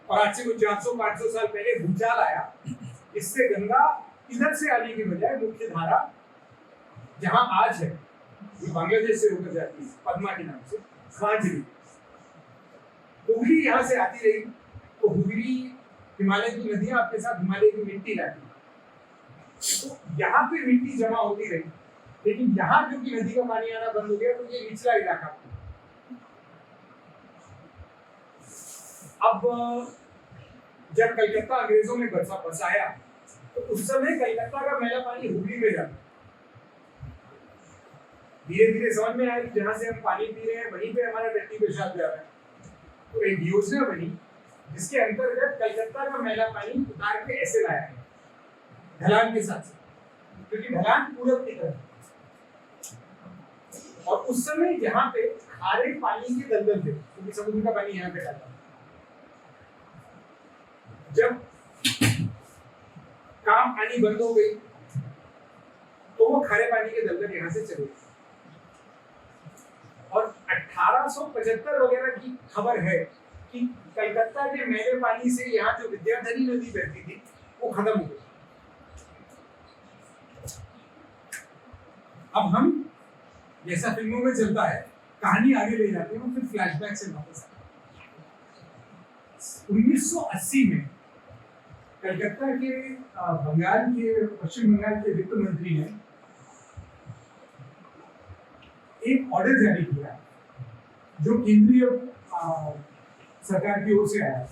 और आज से कुछ 400-500 साल पहले भूचाल आया, इससे गंगा इधर से आने की बजाय मुख्य धारा जहाँ आज है ये बांग्लादेश से होकर जाती है पद्मा के नाम से, खांजरी, हुगली यहाँ से आती रही। तो हुगली हिमालय की नदियां आपके साथ हिमालय की मिट्टी लाती, तो यहाँ पे मिट्टी जमा होती रही, लेकिन यहाँ क्योंकि नदी का पानी आना बंद हो गया तो ये निचला इलाका। अब जब कलकत्ता अंग्रेजों ने बसाया तो उस समय कलकत्ता का मैला पानी हुगली में जाता। धीरे धीरे समझ में आया कि जहां से हम पानी पी रहे हैं वहीं पे हमारा टट्टी पेशाब जा रहा है। तो एक योजना बनी जिसके अंतर्गत कलकत्ता का मैला पानी उतार के ऐसे लाया है ढलान के साथ, क्योंकि ढलान पूरब की तरफ और उस समय यहाँ पे खारे पानी के दलदल थे क्योंकि समुद्र का पानी यहाँ पे जाता। जब काम आनी बंद हो गई तो वो खारे पानी के दलदल यहाँ से चले और 1875 वगैरह की खबर है कि कलकत्ता के मैले पानी से यहाँ जो विद्याधरी नदी बहती थी वो खत्म हो गई। अब हम जैसा फिल्मों में चलता है कहानी आगे ले जाते हैं और फिर फ्लैशबैक से वापस आते हैं। 1980 में कलकत्ता के पश्चिम बंगाल के वित्त मंत्री ने एक ऑर्डर जारी किया जो केंद्रीय सरकार की ओर से आया।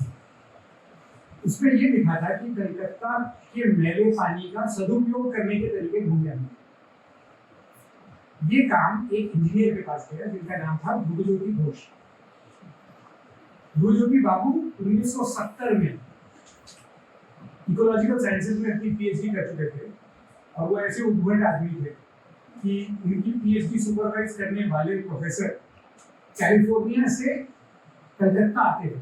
उसमें यह लिखा था कि कलकत्ता के मैले पानी का सदुपयोग करने के तरीके ढूंढे हैं। ये काम एक इंजीनियर के पास गया जिनका नाम था ध्रुवज्योति घोष। ध्रुवज्योति बाबू 1970 में इकोलॉजिकल साइंसेज में अपनी पीएचडी कर चुके थे और वो ऐसे उद्भट आदमी थे कि उनकी पीएचडी सुपरवाइज करने वाले प्रोफेसर कैलिफोर्निया से कलकत्ता आते थे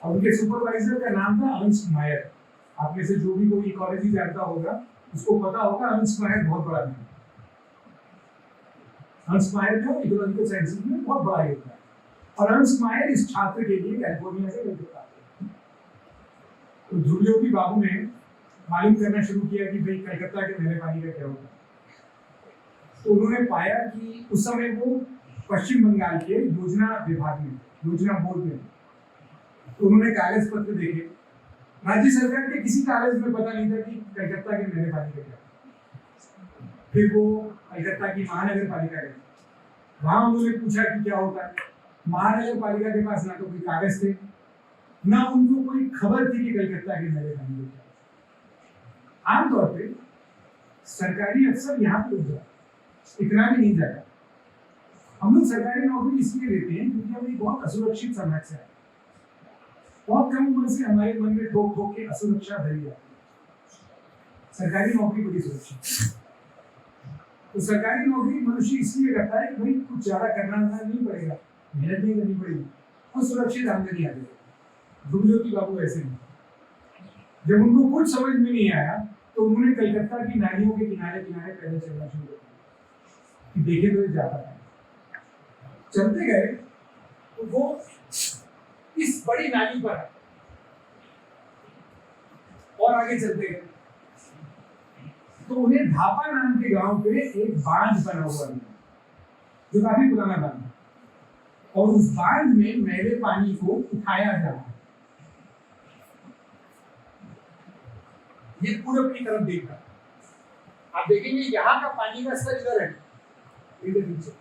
और उनके सुपरवाइजर का नाम था अर्न्स्ट मायर। आप में से जो भी कोई इकोलॉजी जानता होगा उसको पता होगा अर्न्स्ट मायर बहुत बड़ा नाम। अर्न्स्ट मायर का इकोलॉजिकल साइंसेज में बहुत बड़ा योगदान है और अर्न्स्ट मायर इस छात्र के लिए कैलिफोर्निया से कलकत्ता आते हैं। तो ध्रुवज्योति बाबू ने मालूम करना शुरू किया कि भाई कलकत्ता के मैले पानी का क्या होगा। तो उन्होंने पाया कि उस समय वो पश्चिम बंगाल के योजना विभाग में, योजना बोर्ड में, तो उन्होंने कागज पत्र देखे। राज्य सरकार के किसी कागज में पता नहीं था कि कलकत्ता के मैले पानी का क्या। फिर वो कलकत्ता की महानगर पालिका गए, वहां उन्होंने पूछा कि क्या होता है। महानगर पालिका के पास ना तो कोई कागज थे ना उनको कोई खबर थी कि कलकत्ता के मैले पानी का क्या। आमतौर पे सरकारी अफसर यहाँ पे रुक जाते, इतना भी नहीं जाता। हम लोग सरकारी नौकरी इसलिए लेते हैं क्योंकि हम एक बहुत असुरक्षित समाज से आए। बहुत कम उम्र से हमारे मन में ठोक ठोक के असुरक्षा भरी जाती है। सरकारी नौकरी बड़ी सुरक्षित। तो सरकारी नौकरी मनुष्य इसलिए करता है कि भाई कुछ ज्यादा करना नहीं पड़ेगा, मेहनत नहीं करनी पड़ेगी, कुछ सुरक्षित आमदनी आ जाएगी। ध्रुवज्योति बाबू ऐसे नहीं। जब उनको कुछ समझ में नहीं आया तो उन्होंने कलकत्ता की नालियों के किनारे किनारे पैदल चलना शुरू कर दिया कि देखे तो ये जाता है। चलते गए तो वो इस बड़ी नाली पर और आगे चलते गए तो उन्हें धापा नाम के गांव पे एक बांध बना हुआ मिला, जो काफी पुराना बांध है, और उस बांध में मैले पानी को उठाया जा रहा है। ये पूरब की तरफ देख रहा है। आप देखेंगे यहाँ का पानी का स्तर इधर है, इधर नीचे।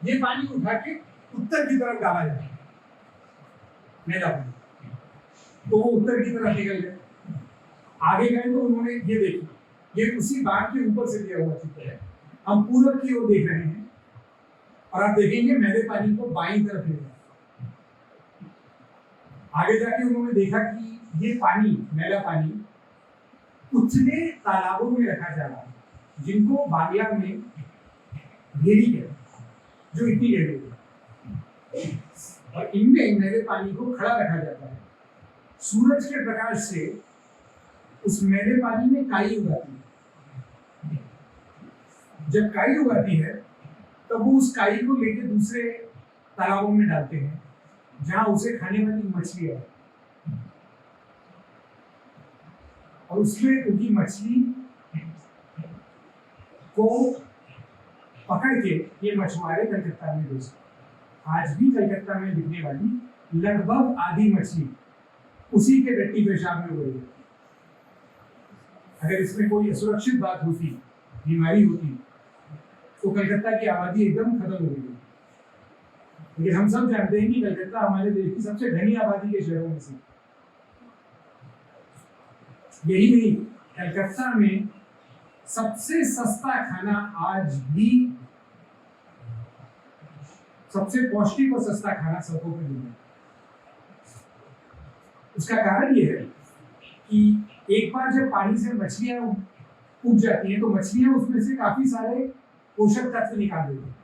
ये पानी उठा के उत्तर की तरफ डाला जाए, मैला पानी, तो वो उत्तर की तरफ निकल गए। आगे गए तो उन्होंने ये देखा, ये उसी बांध के ऊपर से लिया हुआ चित्र है। हम पूरब की ओर देख रहे हैं और आप देखेंगे मैले पानी को बाईं तरफ ले जाए। आगे जाके उन्होंने देखा कि ये पानी, मैला पानी, उथले तालाबों में रखा जा रहा है, जिनको बालिया में घेरी है, जो इतनी गहरी है, और इनमें मैले पानी को खड़ा रखा जाता है। सूरज के प्रकाश से उस मैले पानी में काई उगाती है। जब काई उगाती है तब वो उस काई को लेके दूसरे तालाबों में डालते हैं, जहां उसे खाने वाली मछली है, और उसमें उनकी मछली को पकड़ के ये मछुआरे कलकत्ता में बेचते। आज भी कलकत्ता में बिकने वाली लगभग आधी मछली उसी के टट्टी पेशाब में उड़ गई। अगर इसमें कोई असुरक्षित बात होती, बीमारी होती, तो कलकत्ता की आबादी एकदम खत्म हो गई। लेकिन हम सब जानते हैं कि कलकत्ता हमारे देश की सबसे घनी आबादी के शहरों में से। यही नहीं, कलकत्ता में सबसे सस्ता खाना आज भी, सबसे पौष्टिक और सस्ता खाना सड़कों पर मिलता है। उसका कारण यह है कि एक बार जब पानी से मछलियां उग जाती हैं तो मछलियां उसमें से काफी सारे पोषक तत्व निकाल देती हैं।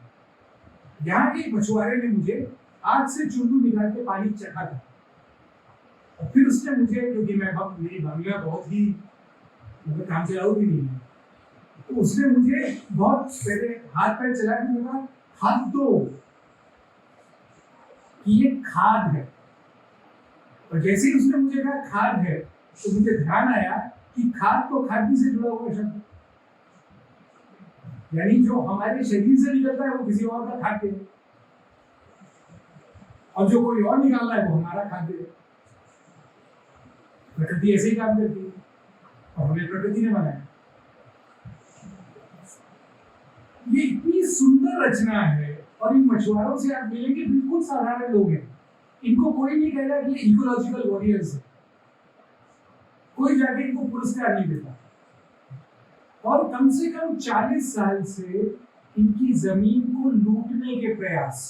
यहाँ के मछुआरे ने मुझे आग से चुल्लू निकाल के पानी चखा था, और फिर उसने मुझे, क्योंकि मेरी बंगला बहुत ही काम चलाऊ भी नहीं है, तो उसने मुझे बहुत पहले हाथ पैर चला के बोला, हाथ दो कि ये खाद है। और जैसे ही उसने मुझे कहा खाद है, तो मुझे ध्यान आया कि खाद तो खाद्य से जुड़ा हुआ शब्द, यानी जो हमारे शरीर से निकलता है वो किसी और का खाद्य है, और जो कोई और निकाल रहा है वो हमारा खाद्य है। प्रकृति ऐसे ही काम करती है, और हमें प्रकृति ने बनाया। ये इतनी सुंदर रचना है, और इन मछुआरों से आप मिलेंगे, बिल्कुल साधारण लोग हैं। इनको कोई नहीं कहेगा कि ये इकोलॉजिकल वॉरियर्स है, कोई जाके इनको पुरस्कार नहीं देता। और कम से कम 40 साल से इनकी जमीन को लूटने के प्रयास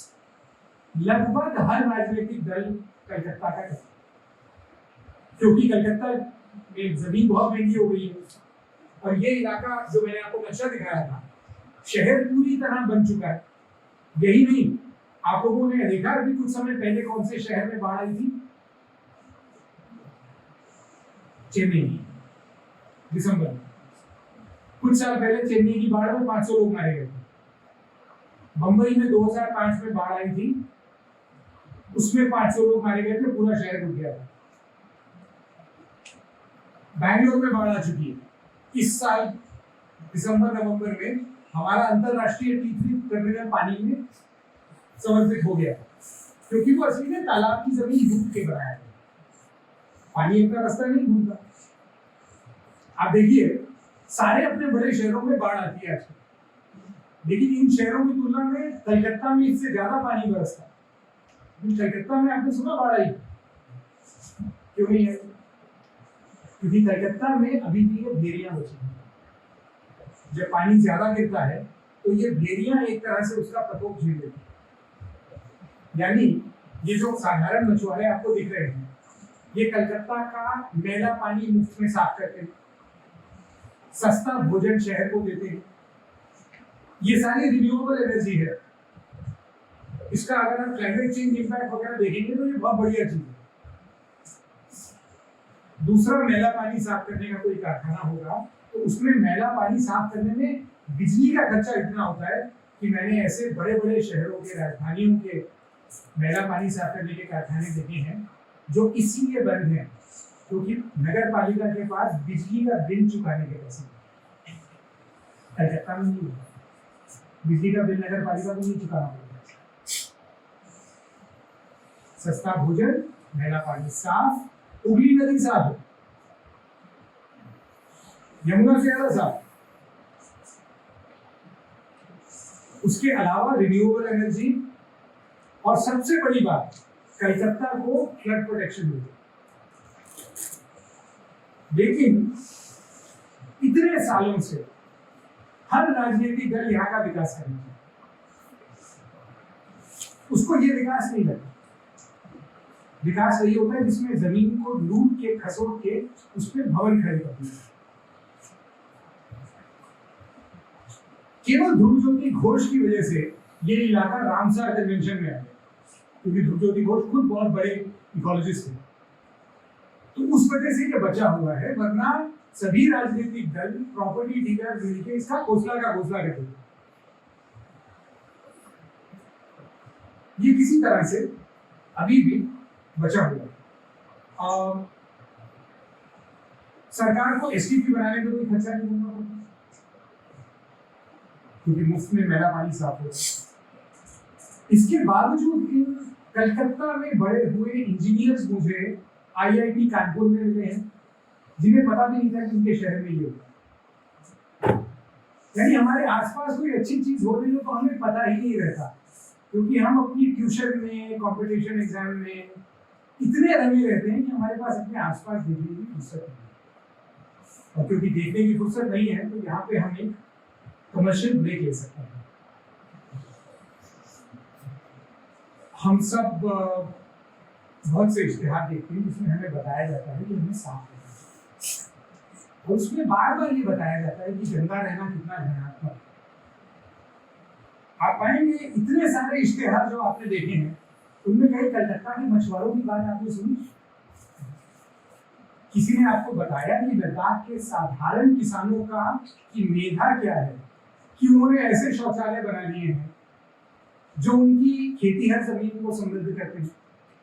लगभग हर राजनीतिक दल कलकत्ता का करता, क्योंकि कलकत्ता में जमीन बहुत महंगी हो गई है, और ये इलाका जो मैंने आपको नक्शा दिखाया था, शहर पूरी तरह बन चुका है। यही नहीं, आप लोगों ने देखा कि कुछ समय पहले कौन से शहर में बाढ़ आई थी? चेन्नई, दिसंबर में। कुछ साल पहले चेन्नई की बाढ़ में 500 लोग मारे गए थे। बंबई में 2005 में बाढ़ आई थी, उसमें 500 लोग मारे गए थे, पूरा शहर डूब गया था। बैंगलोर में बाढ़ आ चुकी है। इस साल दिसंबर नवंबर में हमारा अंतरराष्ट्रीय T3 टर्मिनल पानी में समर्पित हो गया, क्योंकि वो असली में तालाब की जमीन डूब के बनाया है। पानी अपना रास्ता नहीं ढूंढता। आप देखिए, सारे अपने बड़े शहरों में बाढ़ आती है आजकल, लेकिन इन शहरों की तुलना में कलकत्ता में इससे ज्यादा पानी बरसता है। कलकत्ता में आपने सुना बाढ़ आई, क्यों नहीं है? क्योंकि कलकत्ता में अभी भी ये भेड़ियां बची हैं। जब पानी ज्यादा गिरता है तो ये भेड़ियां एक तरह से उसका प्रकोप झेल लेती हैं। यानी ये जो साधारण मछुआरे आपको दिख रहे हैं, ये कलकत्ता का मैला पानी मुफ्त में साफ करते हैं, सस्ता भोजन शहर को देते हैं। ये सारी रिन्यूएबल एनर्जी है। इसका अगर आप क्लाइमेट चेंज इंपैक्ट वगैरह देखेंगे तो ये बहुत बढ़िया चीज है। दूसरा, मैला पानी साफ करने का कोई कारखाना होगा तो उसमें मैला पानी साफ करने में बिजली का खर्चा इतना होता है कि मैंने ऐसे बड़े बड़े शहरों के, राजधानियों के मैला पानी साफ करने के कारखाने देखे हैं जो इसीलिए बंद हैं क्योंकि नगर पालिका के पास बिजली का बिल चुकाने के पैसे नहीं। कलकत्ता में नहीं होता, बिजली का बिल नगर पालिका को नहीं चुकाना पड़ता। सस्ता भोजन, मैला पानी साफ, हुगली नदी साफ है, यमुना से ज्यादा साफ। उसके अलावा रिन्यूएबल एनर्जी और सबसे बड़ी बात, कलकत्ता को फ्लड प्रोटेक्शन मिलता है। लेकिन इतने सालों से हर राजनीतिक दल यहाँ का विकास करना चाहता है, उसको ये विकास नहीं लगता। विकास वही होता है जिसमें जमीन को लूट के, खसोट के उस पर भवन खड़े कर दिया। केवल ध्रुव ज्योति घोष की वजह से ये इलाका रामसर कन्वेंशन में आ गया, क्योंकि ध्रुव ज्योति घोष खुद बहुत बड़े इकोलॉजिस्ट थे, तो उस वजह से ये बचा हुआ है। वरना सभी राजनीतिक दल, प्रॉपर्टी डीलर मिलकर इसका घोषला करते थे। ये किसी तरह से अभी भी बचा हुआ है। सरकार को एसटीपी बनाने में कोई खर्चा नहीं करना पड़ता क्योंकि मुफ्त में मैला पानी साफ होता है। इसके बावजूद इन कलकत्ता में बड़े हुए इंजीनियर्स मुझे आईआईटी कानपुर में मिले हैं जिन्हें पता भी नहीं था कि उनके शहर में ये होगा। यानी हमारे आसपास कोई अच्छी चीज हो रही हो तो हमें पता ही नहीं रहता, क्योंकि हम अपनी ट्यूशन में, कंपटीशन एग्जाम में इतने रमे रहते हैं कि हमारे पास अपने आसपास देखने की फुर्सत नहीं है। और क्योंकि देखने की फुर्सत नहीं है तो यहाँ पे हम एक कमर्शियल ब्रेक ले सकते हैं। हम सब बहुत से इश्तिहार देखते हैं जिसमें हमें बताया जाता है कि हमें साफ रहना है, और उसमें बार बार ये बताया जाता है कि गंदा रहना कितना घृणात्मक है। आप पाएंगे इतने सारे इश्तिहार जो आपने देखे हैं उनमें कहीं कलकत्ता के मछुआरों की बात आपने सुनी? किसी ने आपको बताया कि लद्दाख के साधारण किसानों का की मेधा क्या है कि उन्होंने ऐसे शौचालय बना लिए हैं जो उनकी खेती हर जमीन को समृद्ध करते हैं?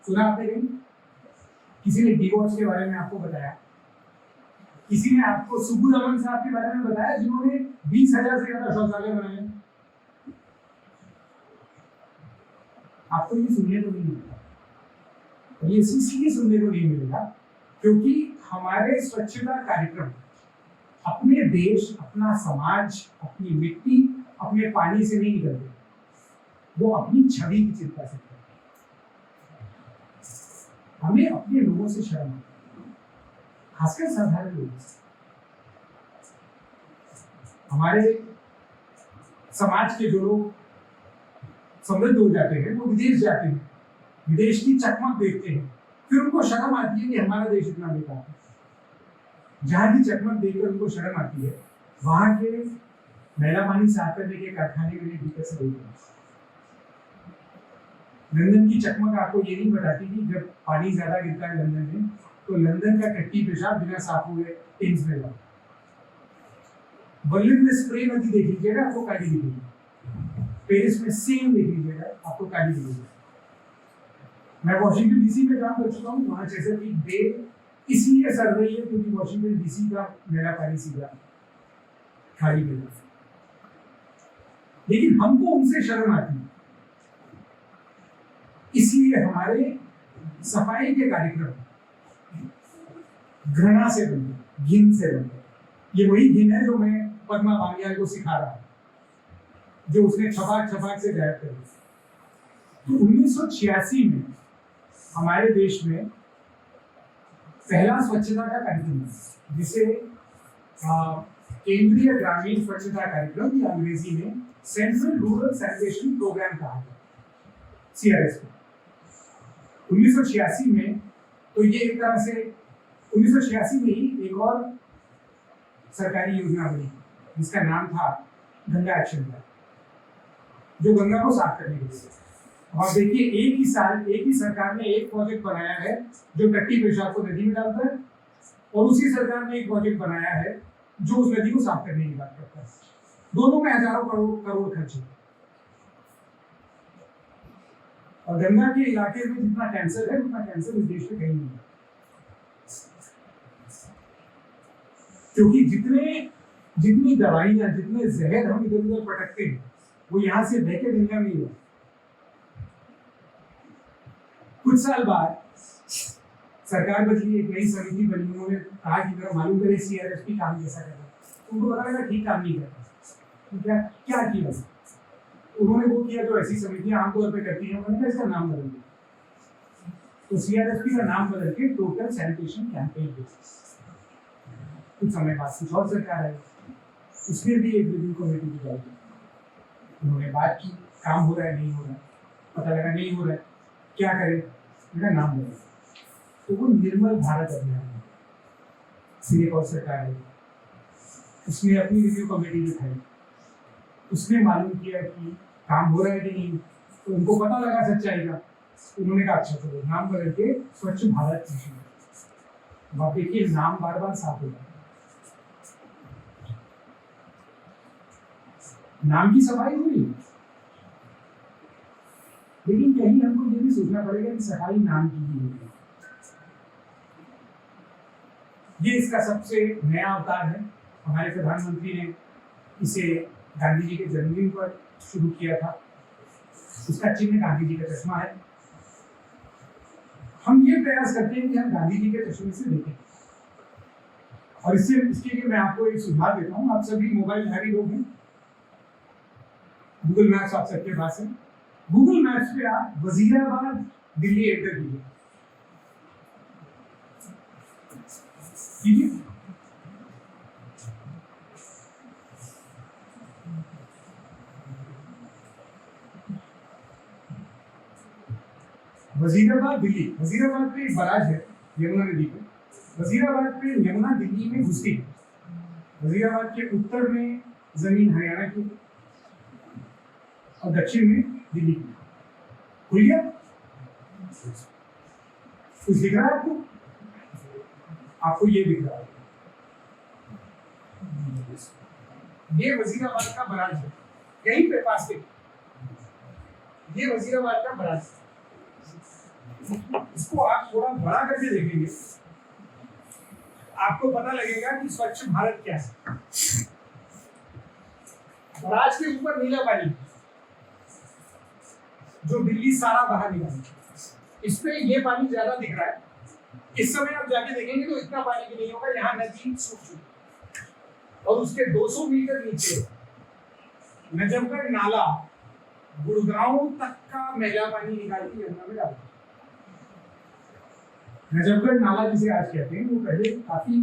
सुना आपने कहीं? किसी ने डीवॉच के बारे में आपको बताया? किसी ने आपको सुब्बू रमन साहब के बारे में बताया जिन्होंने 20,000 से ज्यादा शौचालय बनाए? आपको ये सुनने को नहीं मिलेगा। ये इसलिए सुनने को नहीं मिलेगा क्योंकि हमारे स्वच्छता कार्यक्रम अपने देश, अपना समाज, अपनी मिट्टी, अपने पानी से नहीं निकलते, वो अपनी छवि की चिंता से करते। हमें अपने लोगों से शर्म आती है, खासकर साधारण लोगों से। हमारे समाज के जो लोग समृद्ध हो जाते हैं वो विदेश जाते हैं, विदेश की चकमक देखते हैं, फिर उनको शर्म आती है कि हमारा देश इतना बेकार है। जहां की चकमक देखकर उनको शर्म आती है वहां के मैला पानी साफ करने के कारखाने में दिक्कत से होती है। लंदन की चकमक आपको ये नहीं बताती कि जब पानी ज्यादा गिरता है लंदन में तो लंदन का टट्टी पेशाब बिना साफ हुए टेम्स में जाता। बर्लिन में स्प्रे नदी देख लीजिएगा, आपको काली दिखेगी। पेरिस में सेम देख लीजिएगा, आपको काली दिखेगी। मैं वॉशिंगटन डीसी में काम कर चुका हूँ, वहाँ चेसरफील्ड बे इसलिए सड़ रही है क्योंकि वॉशिंगटन डीसी का मैला पानी सीधा खाड़ी में जाता है। लेकिन हमको उनसे शर्म आती है, इसलिए हमारे सफाई के कार्यक्रम घृणा से बनते, घिन से बनते। ये वही घिन है जो मैं पद्मा बांगियाल को सिखा रहा हूँ, जो उसने छपाक छपाक से गायब कर दिया। तो 1986 में हमारे देश में पहला स्वच्छता का कार्यक्रम है जिसे केंद्रीय ग्रामीण स्वच्छता कार्यक्रम या अंग्रेजी में सेंट्रल रूरल सैनिटेशन प्रोग्राम कहा गया, CRS को। 1986 में तो ये एक तरह से 1986 में ही एक और सरकारी योजना बनी जिसका नाम था गंगा एक्शन प्लान, जो गंगा को साफ करने के लिए। और देखिए एक ही सरकार ने एक प्रोजेक्ट बनाया है जो टट्टी पेशाब को नदी में डालता है, और उसी सरकार ने एक प्रोजेक्ट बनाया है जो उस नदी को साफ करने की बात करता है। दोनों में हजारों करोड़ खर्च है। और गंगा के इलाके में जितना कैंसर है उतना कैंसर इस देश में कहीं नहीं है, क्योंकि जितनी दवाइयां, जितने जहर हम इधर उधर पटकते हैं वो यहाँ से बह के गंगा में ही है। कुछ साल बाद सरकार बदली, एक नई समिति बनी, उन्होंने कहा कि जरा मालूम करे CRSP काम कैसा कर रहा है। उनको पता लगा ठीक काम नहीं करता। तो क्या किया उन्होंने? वो किया जो ऐसी समितियां आमतौर पर करती हैं, उन्होंने इसका नाम बदल दिया। तो CRSP का नाम बदल के टोटल सैनिटेशन कैंपेन किया। कुछ समय बाद कुछ और सरकार आई, उसमें भी एक रिव्यू कमेटी की जाएगी। उन्होंने बात की, काम हो रहा है नहीं हो रहा है, पता लगा नहीं हो रहा है, क्या करें, उनका नाम बदल। तो वो निर्मल भारत अभियान है, फिर एक और सरकार है, उसने अपनी रिव्यू कमेटी बिठाई, उसने मालूम किया कि काम हो रहा है कि नहीं, तो उनको पता लगा सच्चाई का। उन्होंने कहा अच्छा चलो नाम बदल के स्वच्छ भारत मिशन। अब देखिए नाम बार बार साफ हो रहा है, नाम की सफाई हुई, लेकिन कहीं हमको ये भी सोचना पड़ेगा कि सफाई नाम की ही होगी। ये इसका सबसे नया अवतार है। हमारे प्रधानमंत्री ने इसे गांधी जी के जन्मदिन पर शुरू किया था। उसका चिन्ह गांधी जी का चश्मा है। हम ये प्रयास करते हैं कि हम गांधी जी के चश्मे से देखें, और इसके लिए मैं आपको एक सुझाव देता हूँ। आप सभी मोबाइल धारी लोग हैं, गूगल मैप्स आप सबके पास है। गूगल मैप्स पे आप वजीराबाद दिल्ली एंटर कीजिए। वजीराबाद दिल्ली, वजीराबाद पे एक बराज है यमुना नदी पे। वजीराबाद पे यमुना दिल्ली में घुसती है। वजीराबाद के उत्तर में जमीन हरियाणा की और दक्षिण में दिल्ली की। खुल गया? कुछ दिख रहा है आपको? आपको ये दिख रहा है, ये वजीराबाद का बराज है, यहीं पे पास में ये वजीराबाद का बराज। इसको आप थोड़ा बड़ा करके देखेंगे, आपको पता लगेगा कि स्वच्छ भारत क्या है। बराज के ऊपर नीला पानी जो दिल्ली सारा बाहर निकाल, इस पे ये पानी ज्यादा दिख रहा है। इस समय आप जाके देखेंगे तो इतना पानी भी नहीं होगा, यहाँ नदी सूख चुकी। और उसके 200 मीटर नीचे नजफगढ़ नाला गुड़गांव तक का मैला पानी निकाल के यमुना में डालता है। नजफगढ़ नाला जिसे आज कहते हैं, वो पहले काफी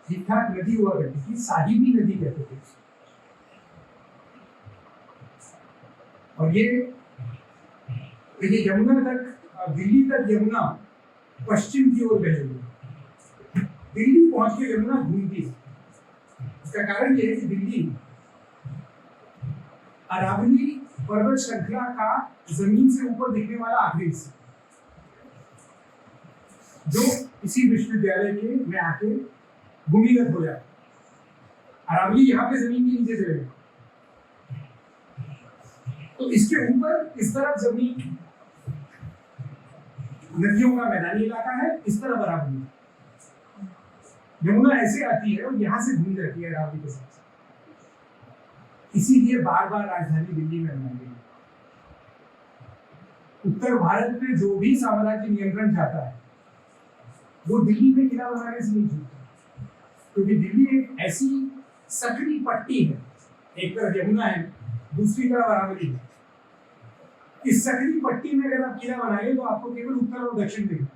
ठीक ठाक नदी हुआ करती थी, साहिबी नदी कहते थे। और ये यमुना तक, दिल्ली तक यमुना पश्चिम की ओर बह रही है। दिल्ली पहुंच के यमुना घूमती है। इसका कारण यह है कि दिल्ली अरावली पर्वत श्रृंखला का जमीन से ऊपर दिखने वाला आखिरी हिस्सा, जो इसी विश्वविद्यालय के में आके भूमिगत हो जाए। अरावली यहाँ पे जमीन के नीचे चले गए, तो इसके ऊपर इस तरफ जमीन नदियों का मैदानी इलाका है, इस तरफ अरावली। यमुना ऐसे आती है और यहाँ से घूम जाती है अरावली के साथ। इसीलिए बार बार राजधानी दिल्ली में बनाई गई। उत्तर भारत में जो भी साम्राज्य नियंत्रण चाहता है वो दिल्ली में किला बनाने से नहीं छूटता, क्योंकि दिल्ली एक ऐसी सकरी पट्टी है, एक तरफ यमुना है, दूसरी तरफ अरावली है। इस सकरी पट्टी में अगर आप किला बनाएंगे तो आपको केवल उत्तर और दक्षिण दिखेगा।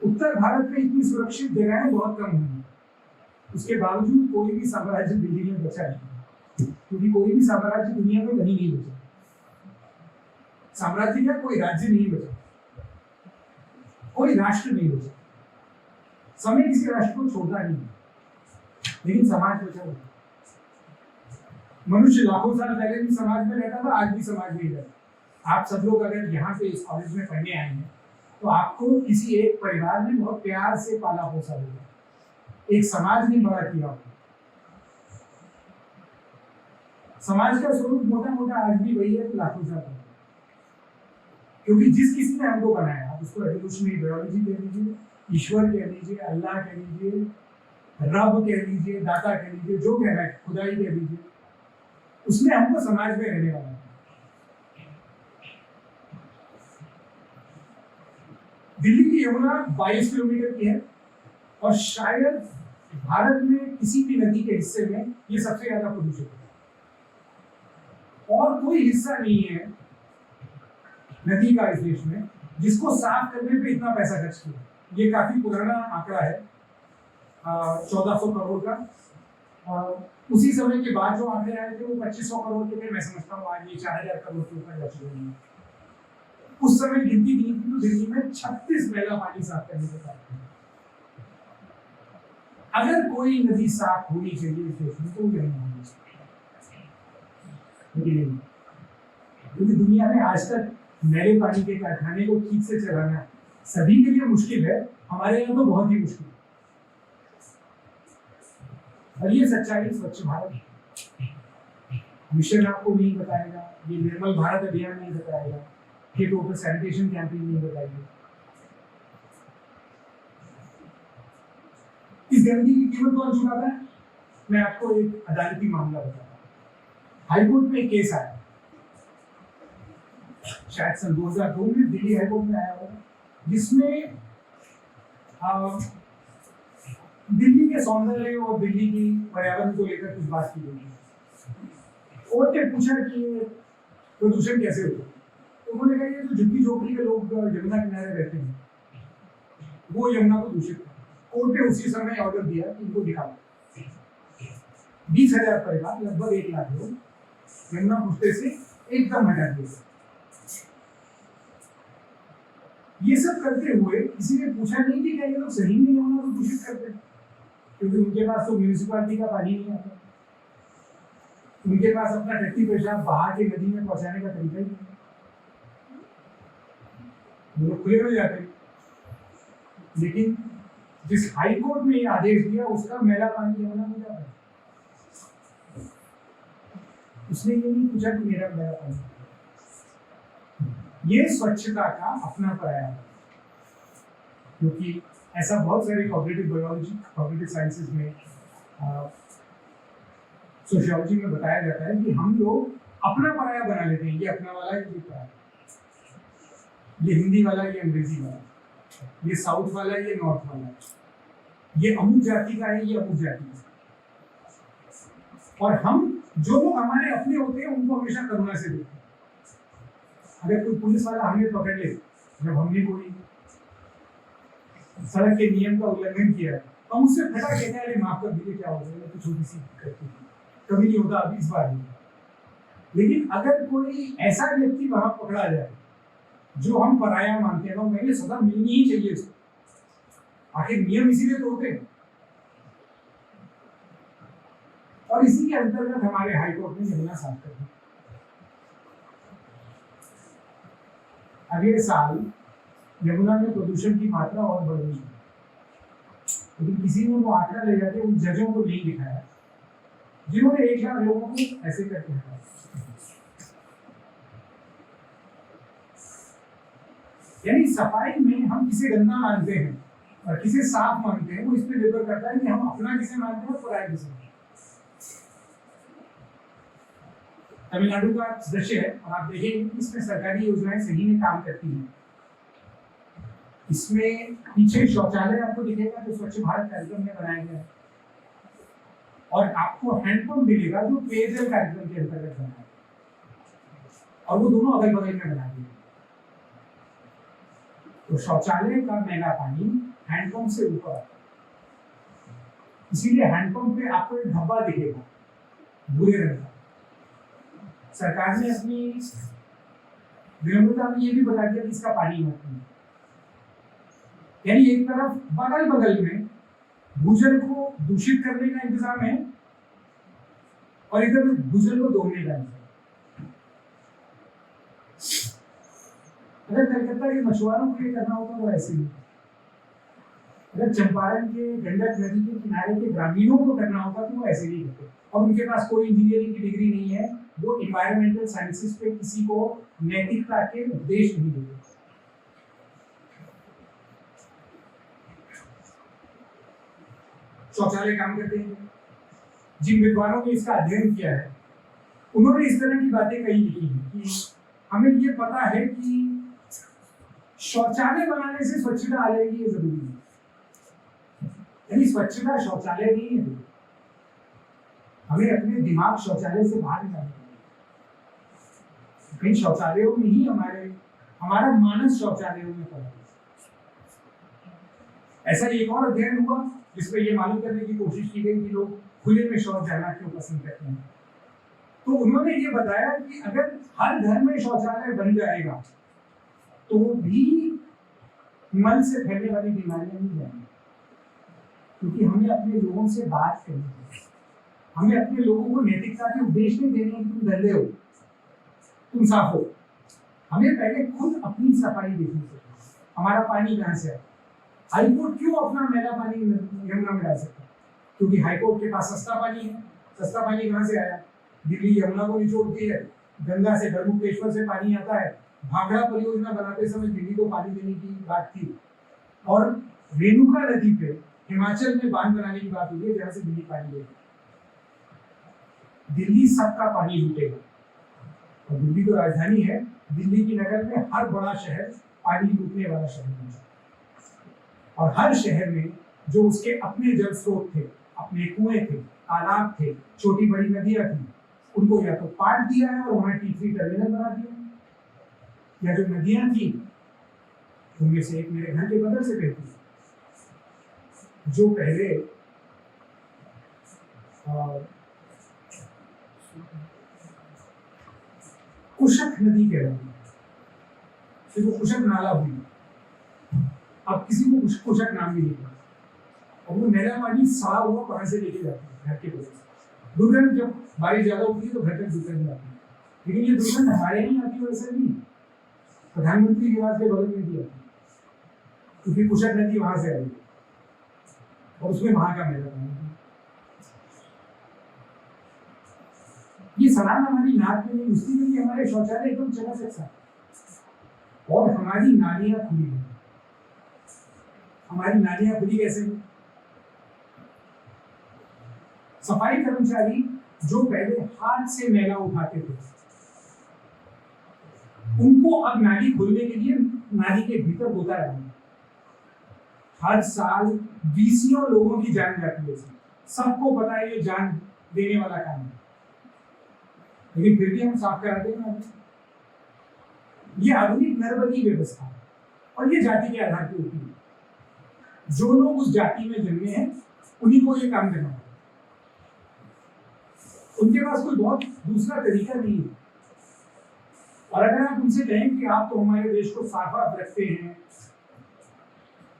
उत्तर भारत में इतनी सुरक्षित जगहें बहुत कम होंगी, उसके बावजूद कोई भी साम्राज्य दिल्ली में बचा नहीं, क्योंकि कोई भी साम्राज्य दुनिया में कहीं नहीं बचा। साम्राज्य क्या, कोई राज्य नहीं बचा। कोई राष्ट्र नहीं हो सकता। समय किसी राष्ट्र को छोड़ता नहीं है, लेकिन समाज बचा हुआ है। मनुष्य लाखों साल पहले भी समाज में रहता था, आज भी समाज में ही रहता। आप सब लोग अगर यहाँ पे इस कॉलेज में पढ़ने आए हैं तो आपको किसी एक परिवार ने बहुत प्यार से पाला पोसा होगा, एक समाज ने बड़ा किया होगा। समाज का स्वरूप मोटा मोटा आज भी वही है तो लाखों साल पहले, क्योंकि जिस किसी ने हमको बनाया, आप उसको एवोल्यूशनरी बायोलॉजी कह लीजिए, ईश्वर कह लीजिए, अल्लाह कह लीजिए, रब कह लीजिए, दाता कह लीजिए, जो कह रहा है, खुदाई कह लीजिए, उसने हमको समाज में रहने वाला है। दिल्ली की यमुना 22 किलोमीटर की है और शायद भारत में किसी भी नदी के हिस्से में ये सबसे ज्यादा प्रदूषित है। और कोई हिस्सा नहीं है नदी का इस देश में जिसको साफ करने पे इतना पैसा खर्च किया। ये काफी पुराना आंकड़ा है, 1400 करोड़ का। उसी समय के बाद जो आंकड़े आए थे वो 2500 करोड़ के थे। मैं समझता हूँ आज ये 4000 करोड़ के ऊपर जा चुके हैं। उस समय गिनती की थी तो दिल्ली में 36 मैला पानी साफ करने के साथ। अगर कोई नदी साफ होनी चाहिए इस देश में तो वो यही होनी चाहिए, क्योंकि दुनिया में आज तक मैले पानी के कारखाने को ठीक से चलाना सभी के लिए मुश्किल है, हमारे यहाँ तो बहुत ही मुश्किल है। और ये सच्चाई स्वच्छ भारत मिशन आपको नहीं बताएगा, ये निर्मल भारत अभियान नहीं बताएगा, ये टोटल सैनिटेशन कैंपेन नहीं बताएगी। इस गंदगी की कीमत कौन चुकाता है? मैं आपको एक अदालती मामला बताता हूँ। हाईकोर्ट में एक केस आया, शायद सन 2002 में दिल्ली हाईकोर्ट में आया होगा, जिसमें दिल्ली के सौंदर्य और दिल्ली की पर्यावरण को लेकर कुछ बात की गई। कोर्ट ने पूछा कि प्रदूषण कैसे होता है, तो उन्होंने कहा ये जो झुग्गी झोपड़ी के लोग यमुना किनारे रहते हैं वो यमुना को दूषित करते हैं। कोर्ट ने उसी समय ऑर्डर दिया कि इनको निकालो। 20,000 परिवार, लगभग 1 लाख लोग यमुना पुष्टे से एकदम हटा दिए। ये सब करते हुए किसी ने पूछा नहीं कि क्या ये लोग सही में यमुना को दूषित करते हैं, क्योंकि उनके पास तो म्यूनिसिपैलिटी का पानी नहीं आता, उनके पास अपना टट्टी पेशाब बहा के नदी में पहुंचाने का तरीका ही नहीं, वो लोग खुले में जाते। लेकिन जिस हाई कोर्ट ने ये आदेश दिया उसका मैला पानी यमुना में जाता है। उसने ये नहीं पूछा कि मेरा मैला पानी। ये स्वच्छता का अपना पराया है, क्योंकि ऐसा बहुत सारे कॉग्निटिव बायोलॉजी, कॉग्निटिव साइंसेज में, सोशियोलॉजी में बताया जाता है कि हम लोग अपना पराया बना लेते हैं। ये अपना वाला है, ये पराया, ये हिंदी वाला, ये अंग्रेजी वाला, ये साउथ वाला, ये नॉर्थ वाला, ये अमुक जाति का है, ये अमुक जाति का। और हम जो लोग हमारे अपने होते हैं उनको हमेशा करुणा से देखते हैं। अगर कोई पुलिस वाला हमें पकड़ ले जब हमने कोई सड़क के नियम का उल्लंघन किया है, तो हम उससे फटा कहते हैं माफ कर दीजिए, क्या हो गया, तो छोटी सी करती थी, कभी नहीं होता, अभी इस बार नहीं। लेकिन अगर कोई ऐसा व्यक्ति वहां पकड़ा जाए जो हम पराया मानते हैं तो हमें सजा मिलनी ही चाहिए उसको। आखिर नियम इसीलिए तोड़ते हैं। और इसी के अंतर्गत हमारे हाईकोर्ट ने यमुना साफ कर दी। अगले साल यमुना में प्रदूषण की मात्रा और बढ़ गई, लेकिन किसी ने वो आंकड़ा ले जाके उन जजों को नहीं दिखाया जिन्होंने 1 लाख लोगों को ऐसे करके हटाया। यानी सफाई में हम किसे गंदा मानते हैं और किसे साफ मानते हैं, वो इस पे निर्भर करता है कि हम अपना किसे मानते हैं और पराया किसे मानते हैं। तमिलनाडु का दृश्य है और आप देखेंगे कि इसमें सरकारी योजनाएं सही में काम करती हैं। इसमें पीछे शौचालय आपको दिखेगा जो स्वच्छ भारत कार्यक्रम में बनाया गया है, और आपको हैंडपंप मिलेगा जो पेयजल कार्यक्रम के अंतर्गत बनाया है, और वो दोनों अगल बगल में बनाए गए। तो शौचालय का मैला पानी हैंडपंप से ऊपर आता है, इसीलिए हैंडपंप पे आपको एक धब्बा दिखेगा भूरे रंग का। सरकार ने अपनी विनम्रता में ये भी बता दिया कि इसका पानी मत पीना। यानी एक तरफ बगल बगल में भूजल को दूषित करने का इंतजाम है और इधर भूजल को धोने का इंतजाम। अगर कलकत्ता के मछुआरों को ये करना होता तो ऐसे ही, अगर चंपारण के गंडक नदी के किनारे के ग्रामीणों को करना होता तो वो ऐसे ही करते। और उनके पास कोई इंजीनियरिंग की डिग्री नहीं है, वो इन्वायरमेंटल साइंसेस पे किसी को नैतिकता के उपदेश नहीं देते। शौचालय काम करते हैं। जिन विद्वानों ने इसका अध्ययन किया है उन्होंने इस तरह की बातें कही लिखी हैं कि हमें ये पता है कि शौचालय बनाने से स्वच्छता आ जाएगी, ये जरूरी है। यानी स्वच्छता शौचालय नहीं है, हमें अपने दिमाग शौचालय से बाहर निकालना है। कई शौचालयों में ही हमारा मानस शौचालयों में पड़ा। ऐसा एक और अध्ययन हुआ जिसमें ये मालूम करने की कोशिश की गई कि लोग खुले में शौच जाना क्यों पसंद करते हैं। तो उन्होंने ये बताया कि अगर हर घर में शौचालय बन जाएगा तो भी मल से फैलने वाली बीमारियां नहीं जाएंगी, क्योंकि हमें अपने लोगों से बात करनी है। हमें अपने लोगों को नैतिकता के उपदेश नहीं देने कि तुम गंदे हो, तुम साफ हो। हमें पहले खुद अपनी सफाई देखनी चाहिए। हमारा पानी कहाँ से आया? हाईकोर्ट क्यों अपना मैला पानी यमुना में डाल सकता है? क्योंकि हाईकोर्ट के पास सस्ता पानी है। सस्ता पानी कहाँ से आया? दिल्ली यमुना को निचोड़ती है, गंगा से गढ़मुक्तेश्वर से पानी आता है। भाखड़ा परियोजना बनाते समय दिल्ली को पानी देने की बात थी और रेणुका नदी पे हिमाचल में बांध बनाने की बात हुई है जहां से दिल्ली पानी लेगी। दिल्ली सबका पानी लूटेगा और दिल्ली तो राजधानी है। दिल्ली की नगर में हर बड़ा शहर पानी लूटने वाला शहर है और हर शहर में जो उसके अपने जल स्रोत थे, अपने कुएं थे, तालाब थे, छोटी बड़ी नदियां थी, उनको या तो पाट दिया है और वहां टी3 टर्मिनल बना दिया, या जो नदियां थी उनमें से एक मेरे घर के बगल से बहती है, जो पहले कुशक नदी कह रहे हैं, फिर वो कुशक नाला हुई। अब किसी को कुशक नाम भी नहीं पड़ा और वो मैला पानी सड़ा हुआ वहां से लेके जाते हैं घर के बगल से। दुर्गंध जब बारिश ज्यादा होती है तो घर तक दुर्गंध आती है, लेकिन ये दुर्गंध हमारे यहाँ आती है वैसे नहीं, प्रधानमंत्री निवास के बगल में भी आती है, क्योंकि कुशक नदी वहां से आई और उसमें वहां का मैला पानी। ये सलाम हमारी नाक में नहीं घुसती क्योंकि हमारे शौचालय एकदम चकाचक साफ और हमारी नालियां खुली हैं। हमारी नालियां खुली कैसे? सफाई कर्मचारी जो पहले हाथ से मैला उठाते थे उनको अब नाली खोलने के लिए नाली के भीतर गोता रहना। हर साल 20 लोगों की जान जाती है, सबको पता है ये जान देने वाला काम है, लेकिन फिर भी हम साफ कराते हैं। ये आधुनिक नरबली व्यवस्था है और ये जाति के आधार पर होती है। जो लोग उस जाति में जन्मे हैं उन्हीं को ये काम करना है, उनके पास कोई बहुत दूसरा तरीका नहीं है। और अगर आप उनसे कहें कि आप तो हमारे देश को साफ रखते हैं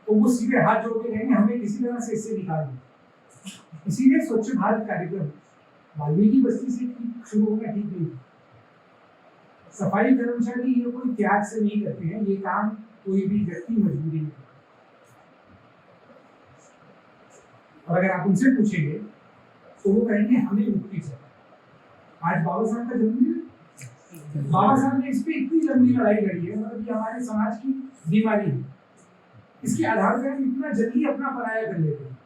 तो वो सीधे हाथ जोड़ के कहेंगे हमें किसी तरह से इससे निकाल दो। इसीलिए स्वच्छ भारत कार्यक्रम वाल्मीकि बस्ती से शुरू होना ठीक नहीं। सफाई कर्मचारी ये कोई त्याग से नहीं करते हैं, ये काम कोई भी व्यक्ति मजबूरी में। और अगर आप उनसे पूछेंगे तो वो कहेंगे हमें मुक्ति चाहिए। आज बाबा साहब का जन्मदिन, बाबा साहब ने इस पे इतनी लंबी लड़ाई लड़ी है, मतलब ये हमारे समाज की बीमारी है। इसके आधार पर हम इतना जल्दी अपना पराया कर लेते हैं।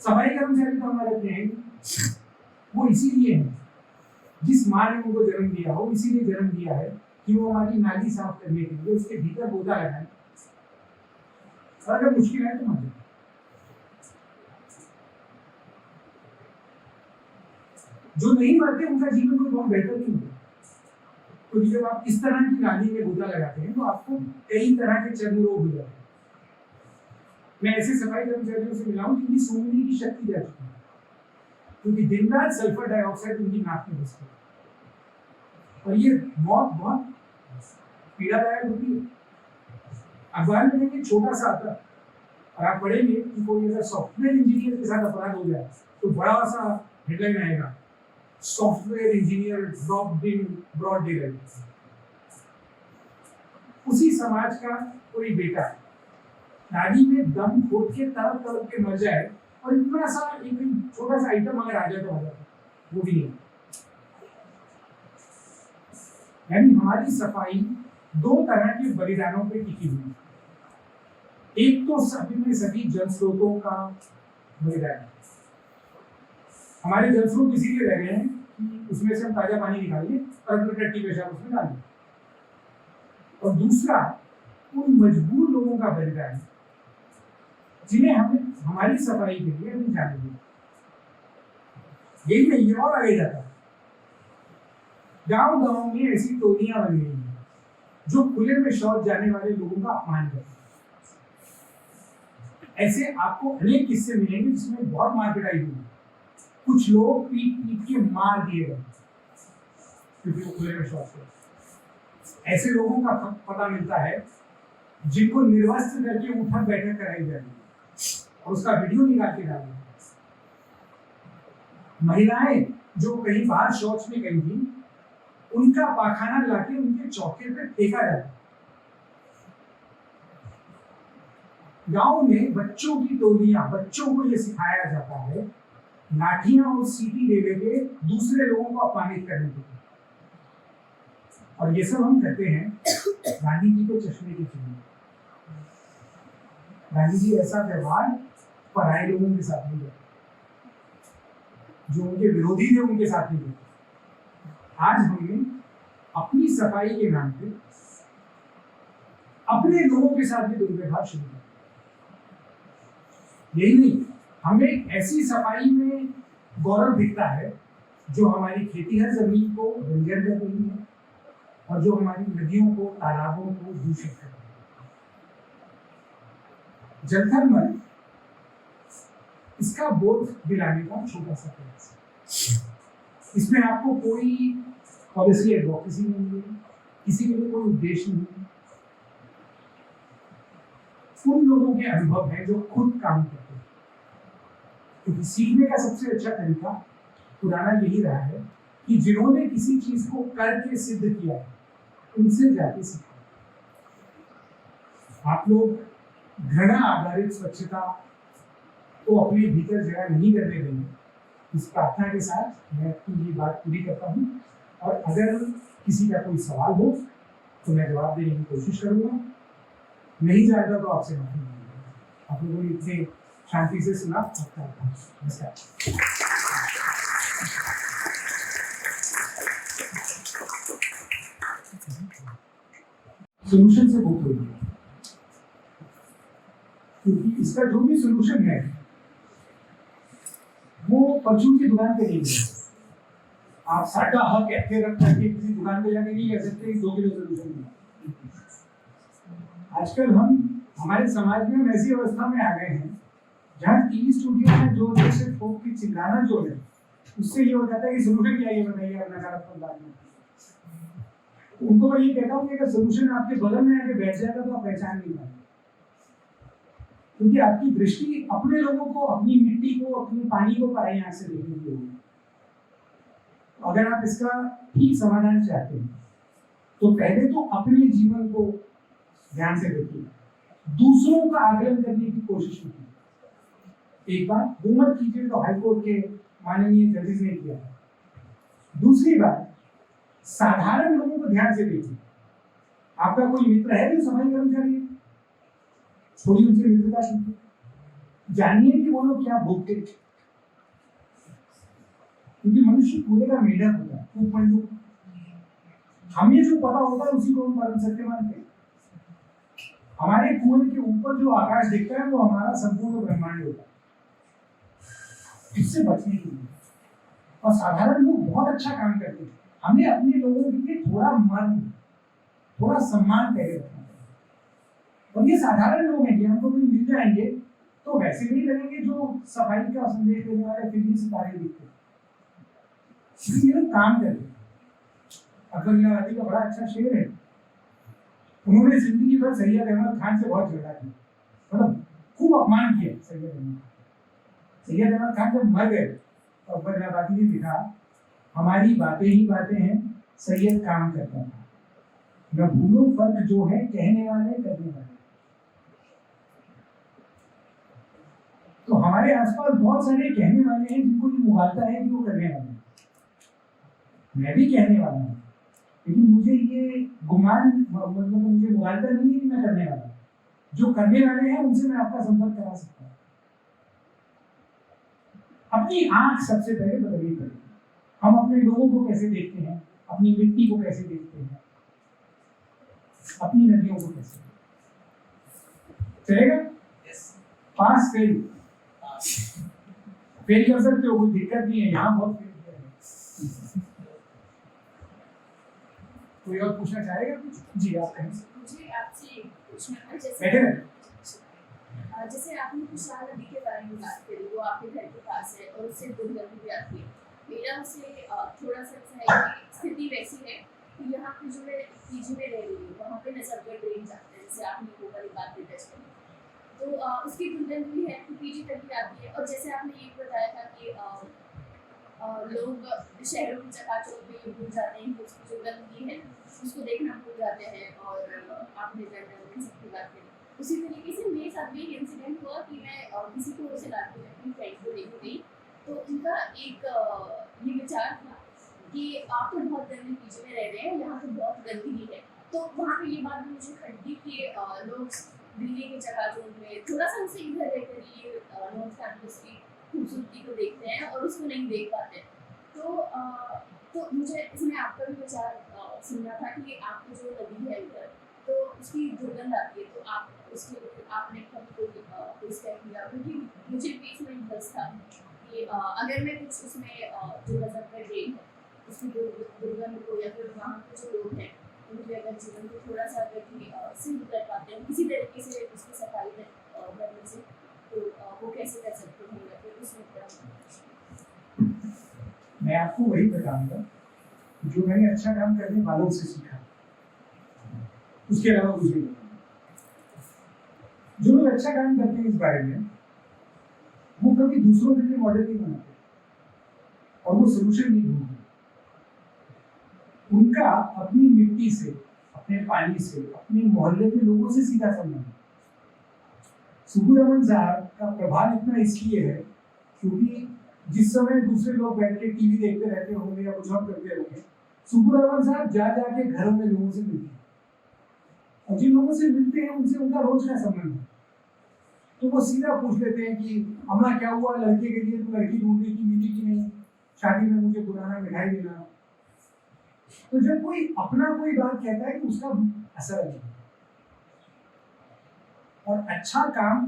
सफाई कर्मचारी तो हमारे अपने हैं, वो इसीलिए है, जिस माँ ने उनको जन्म दिया हो इसीलिए जन्म दिया है कि वो हमारी नाली साफ करने के लिए उसके भीतर गोता लगाए। और अगर मुश्किल है तो मत। जो नहीं मरते उनका जीवन कोई बहुत बेहतर नहीं होता, क्योंकि जब आप इस तरह की नाली में गोता लगाते हैं तो आपको कई तरह के चर्म रोग हो जाते हैं। मैं ऐसे सफाई कर्मचारियों से मिला हूं जिनकी सूंघने की शक्ति जा चुकी है, क्योंकि दिन रात सल्फर डाइऑक्साइड उनकी नाक में घुसता है और ये मौत बहुत पीड़ादायक होती है। अखबार में देखिए छोटा सा आता है और आप पढ़ेंगे कि कोई अगर सॉफ्टवेयर इंजीनियर के साथ अपराध हो जाए तो बड़ा सा हेडलाइन आएगा, software engineer dropped in broad daylight. उसी समाज का कोई बेटा नाली में दम घोट के तड़प तड़प के मर जाए और इतना सा एक छोटा सा आइटम अगर आ जाए तो आ जाता, वो भी नहीं। यानी हमारी सफाई दो तरह के बलिदानों पे टिकी हुई है। एक तो सभी जल स्रोतों का बलिदान है। हमारे जल स्रोत इसीलिए रह गए हैं कि उसमें से हम ताजा पानी निकालिए और अपने टट्टी पेशाब उसमें डालिए। और दूसरा उन मजबूर लोगों का बलिदान जिन्हें हमें हमारी सफाई के लिए नहीं जाने दिया। यही नहीं, ये और आगे जाता है। गांव गांव में ऐसी टोलियां बनी हुई हैं जो खुले में शौच जाने वाले लोगों का अपमान करते हैं। ऐसे आपको अनेक किस्से मिलेंगे जिसमें बहुत मारपिटाई हुई। कुछ लोग पीट पीट के मार दिए गए क्योंकि वो खुले में शौच करते। ऐसे लोगों का पता मिलता है जिनको निर्वस्त्र करके उठक बैठक कराई जाती है और उसका वीडियो निकाल के डाला। महिलाएं जो कहीं बाहर शौच में गई थी उनका पाखाना लाके उनके चौके पे फेंका जाता। गांव में बच्चों की टोलियां, बच्चों को यह सिखाया जाता है लाठियां और सीटी ले लेके दूसरे लोगों को अपमानित करने के लिए। और ये सब हम करते हैं गांधी जी के चश्मे के चिन्ह। गांधी जी ऐसा व्यवहार पराये लोगों के साथ नहीं करते, जो उनके विरोधी थे उनके साथ नहीं करते। आज हमने अपनी सफाई के नाम पे अपने लोगों के साथ भी दुर्व्यवहार शुरू किया। यही नहीं, हमें ऐसी सफाई में गौरव दिखता है जो हमारी खेतीहर जमीन को बंजर कर रही है और जो हमारी नदियों को, तालाबों को दूषित कर रही है। जल थर्मल इसका बोध दिलाने का छोटा सा प्रयास। इसमें आपको कोई पॉलिसी एडवोकेसी नहीं मिलेगी, किसी के लिए कोई उद्देश्य नहीं है। उन लोगों के अनुभव है जो खुद काम करते हैं, क्योंकि सीखने का सबसे अच्छा तरीका पुराना यही रहा है कि जिन्होंने किसी चीज को करके सिद्ध किया है उनसे जाके सीखो। आप लोग घृणा आधारित स्वच्छता को अपने भीतर जगह नहीं करने देंगे, इस प्रार्थना के साथ मैं अपनी ये बात पूरी करता हूँ। और अगर किसी का कोई सवाल हो तो मैं जवाब देने की कोशिश करूँगा, नहीं जानता तो आपसे माफी मांगूंगा। आप लोगों ने इतने शांति से सुना, आपका नमस्कार। सोल्यूशन से बुक हुई है, क्योंकि इसका जो भी सोल्यूशन है वो परचून की दुकान पे नहीं है। आप साटा हक कहते रख करके किसी दुकान पे जाके नहीं कह सकते 2 किलो सोल्यूशन नहीं। आजकल हम हमारे समाज में ऐसी अवस्था में आ गए हैं जहाँ टीवी स्टूडियो में जो से ठोक के चिल्लाना जो है उससे ये हो जाता है कि सोल्यूशन क्या ये बताइए अपना नकारात्मक बात में। उनको मैं ये कहता हूँ कि अगर सोल्यूशन आपके बगल में आके बैठ जाएगा तो आप पहचान नहीं पाएंगे, क्योंकि आपकी दृष्टि अपने लोगों को, अपनी मिट्टी को, अपने पानी को पराई आंख से देखने की होगी। अगर आप इसका ठीक समाधान चाहते हैं तो पहले तो अपने जीवन को ध्यान से देखिए, दूसरों का आकलन करने की कोशिश कीजिए। एक बार हुकूमत कीजिए तो हाईकोर्ट के माननीय जजेस ने किया। दूसरी बात, साधारण लोगों को ध्यान से देखिए। आपका कोई मित्र है जो सफाई कर्मचारी है, थोड़ी उनसे मित्रता कीजिए, जानिए कि वो लोग क्या भोगते हैं। क्योंकि मनुष्य पूरे का मेढक होता है, हमें जो पता होता है उसी को हम परम सत्य मानते हैं। हमारे कुएं के ऊपर जो आकाश दिखता है वो हमारा संपूर्ण ब्रह्मांड होता है। इससे बचने के लिए, और साधारण लोग बहुत अच्छा काम करते हैं, हमें अपने लोगों के लिए थोड़ा मन, थोड़ा सम्मान पहले रखना चाहिए। और ये साधारण लोग हैं, हमको भी मिल जाएंगे तो वैसे नहीं लगेंगे जो सफाई का संदेश देने वाले फिल्मी सितारे दिखते हैं। ये लोग काम करते हैं। अकबर इलाहाबादी का बड़ा अच्छा शेर है उन्होंने जिंदगी भर सैयद अहमद खान से बहुत झगड़ा किया, मतलब खूब अपमान किया सैयद अहमद खान। सैयद अहमद खान जब मर गए तो अकबर इलाहाबादी ने लिखा, हमारी बातें ही बातें हैं, सैयद काम करता था, न भूलो फर्क जो है कहने वाले करने वाले। तो हमारे आसपास बहुत सारे कहने वाले हैं जिनको ये मुगालता है कि वो करने वाले हैं। मैं भी कहने वाला हूँ, लेकिन मुझे ये गुमान, मतलब मुझे मुगालता नहीं है कि मैं करने वाला हूँ। जो करने वाले हैं उनसे मैं आपका संपर्क करा सकता हूँ। अपनी आंख सबसे पहले बदलिए करें। हम अपने लोगों को कैसे देखते हैं, अपनी मिट्टी को कैसे देखते हैं, अपनी नदियों को कैसे चलेगा? पास फेल कर सकते हो, कोई दिक्कत नहीं है, यहाँ बहुत फेल किया है। कोई और पूछना चाहेगा कुछ? जी आप कहें। मुझे आपसे पूछना था, जैसे आपने कुशाल नदी के बारे में बात करी, वो आपके घर के पास है और उससे दुर्गंध भी आती है। मेरा उससे थोड़ा सा ऐसा है कि स्थिति वैसी है कि यहाँ पे जो मैं पीजी में रह रही हूँ वहाँ पे नजरगढ़ ट्रेन जाते हैं, जैसे आपने वो वाली बात भी टच करी, तो उसकी दुर्गंध भी है तो पीजी तक भी आती है। और जैसे आपने ये बताया था कि लोग शहरों की चकाचौंध में ये भूल जाते हैं कि उसकी जो गंदगी है उसको देखना भूल जाते हैं, और आपने जनरल सबकी बात करी। उसी तरीके से मेरे साथ भी एक इंसिडेंट हुआ कि मैं किसी को उसे लाती हूँ, अपनी फ्रेंड को लेकर गई, तो उनका एक ये विचार था कि आप तो बहुत गंदे पीछे में रह रहे हैं, यहाँ तो बहुत गंदगी है। तो वहाँ पे ये बात भी मुझे खटकी कि लोग दिल्ली के चकाचौंध में थोड़ा सा उसे इधर रहकर ये नॉर्थ कैंपस की खूबसूरती को देखते हैं और उसको नहीं देख पाते। तो मुझे इसमें आपका भी विचार सुनना था कि आपकी जो नदी है उधर, तो उसकी दुर्गंध आती है, तो आप उसके आपने कभी कोई स्टेप लिया? क्योंकि मुझे भी इसमें इंटरेस्ट था कि अगर मैं कुछ उसमें जो नजर कर रही है उसकी दुर्गंध को, या फिर वहाँ के जो लोग हैं उनके अगर जीवन को थोड़ा सा अगर भी सिद्ध कर पाते हैं किसी तरीके से उसकी सफाई करने से, तो वो कैसे कर सकते हैं, या फिर उसमें क्या? मैं आपको वही बताऊंगा जो मैंने अच्छा काम करने वालों से सीखा, उसके अलावा कुछ नहीं। जो लोग अच्छा काम करते हैं इस बारे में, वो कभी दूसरों के लिए मॉडल नहीं बनाते और वो सोल्यूशन नहीं ढूंढते। उनका अपनी मिट्टी से, अपने पानी से, अपने मोहल्ले के लोगों से सीधा संबंध है। सुब्बू रमन साहब का प्रभाव इतना इसलिए है क्योंकि जिस समय दूसरे लोग बैठ के टीवी देखते रहते होंगे या कुछ और करते होंगे, सुब्बू रमन साहब जा जाके घरों में लोगों से मिलते हैं, और जिन लोगों से मिलते हैं उनसे उनका रोज का संबंध है। तो वो सीधा पूछ लेते हैं कि अम्मा क्या हुआ, लड़के के लिए तो लड़की ढूंढ रही थी, मिली कि नहीं, शादी में मुझे बुलाना, मिठाई देना। तो जब कोई अपना कोई बात कहता है कि उसका असर है। और अच्छा काम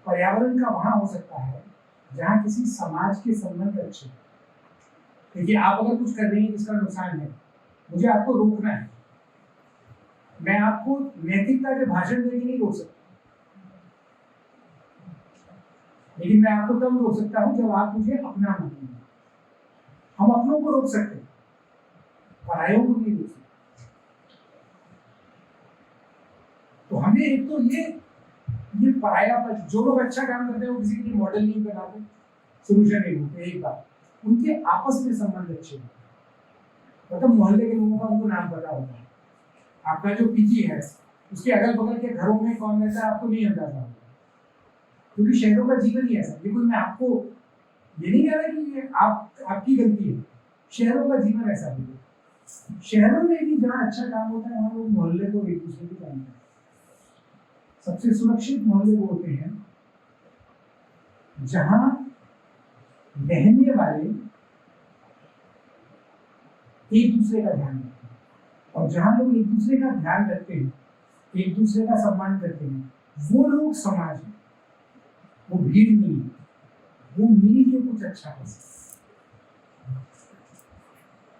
पर्यावरण का वहां हो सकता है जहां किसी समाज के संबंध अच्छे। देखिए, आप अगर कुछ कर रही हैं जिसका नुकसान है, मुझे आपको रोकना है, मैं आपको नैतिकता के भाषण देके नहीं रोक सकता, लेकिन मैं आपको तब रोक सकता हूं जब आप मुझे अपना मानेंगे। हम अपनों को रोक सकते हैं, परायों को नहीं रोक सकते। तो हमें एक तो ये पराया पर जो लोग अच्छा काम करते हैं वो किसी के लिए मॉडल नहीं बनाते, सोल्यूशन नहीं ढूंढते। एक बात, उनके आपस में संबंध अच्छे हैं, मतलब मोहल्ले के लोगों का उनको नाम पता होता है। आपका जो पीजी है उसके अगल बगल के घरों में कौन रहता है आपको नहीं अंदाजा होगा, क्योंकि शहरों का जीवन ही ऐसा। बिल्कुल, मैं आपको ये नहीं कह रहा कि ये आपकी गलती है, शहरों का जीवन ऐसा है। शहरों में भी जहाँ अच्छा काम होता है वहाँ लोग मोहल्ले को एक दूसरे को जानते हैं। सबसे सुरक्षित मोहल्ले वो होते हैं जहाँ रहने वाले एक दूसरे का ध्यान रखते हैं, और जहाँ लोग एक दूसरे का ध्यान रखते हैं, एक दूसरे का सम्मान करते हैं, वो लोग समाज है। वो भीड़ नहीं है, वो मिल के कुछ अच्छा कर सकते।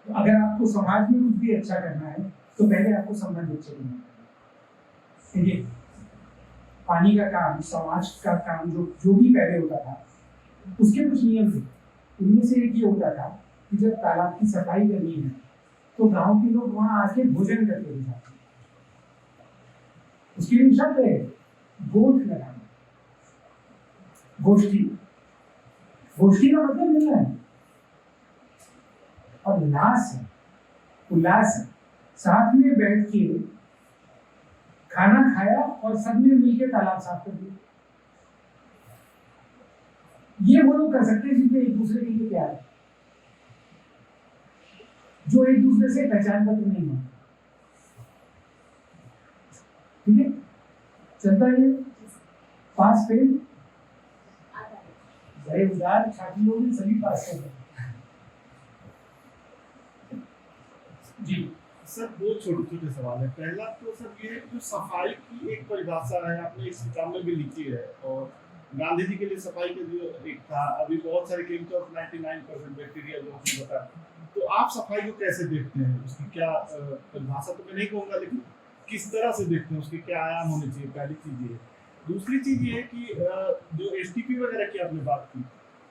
तो अगर आपको समाज में कुछ भी अच्छा करना है तो पहले आपको संबंध अच्छे करना है। देखिए, पानी का काम, समाज का काम जो भी पहले होता था उसके कुछ नियम थे। उनमें से एक ये होता था कि जब तालाब की सफाई करनी है तो गांव के लोग वहां आके भोजन करके जाते हैं। उसके लिए शब्द है गोठ लगाना, गोष्ठी। गोष्ठी का मतलब मिलना है, और लाश है, उल्लास है, साथ में बैठ के खाना खाया और सबने मिलकर तालाब साफ कर दिया। ये वो लोग कर सकते हैं जिनमें एक दूसरे के लिए प्यार है, जो एक दूसरे से पहचान पत्र नहीं है। ठीक है, चलता है। पास फेल, बड़े उदार छात्रों ने सभी पास कर दिया। जी सर, दो छोटे छोटे सवाल है। पहला तो सर ये है कि जो सफाई की एक परिभाषा है, आपने इस किताब में भी लिखी है, और गांधी जी के लिए सफाई का जो एक था, अभी बहुत सारे केमिकल 99% बैक्टीरिया जो आपने बताया, तो आप सफाई को कैसे देखते हैं? उसकी क्या परिभाषा तो मैं नहीं कहूँगा, लेकिन किस तरह से देखते हैं, उसके क्या आयाम होने चाहिए? पहली चीज़ ये। दूसरी चीज़ ये है कि जो STP वगैरह की आपने बात की,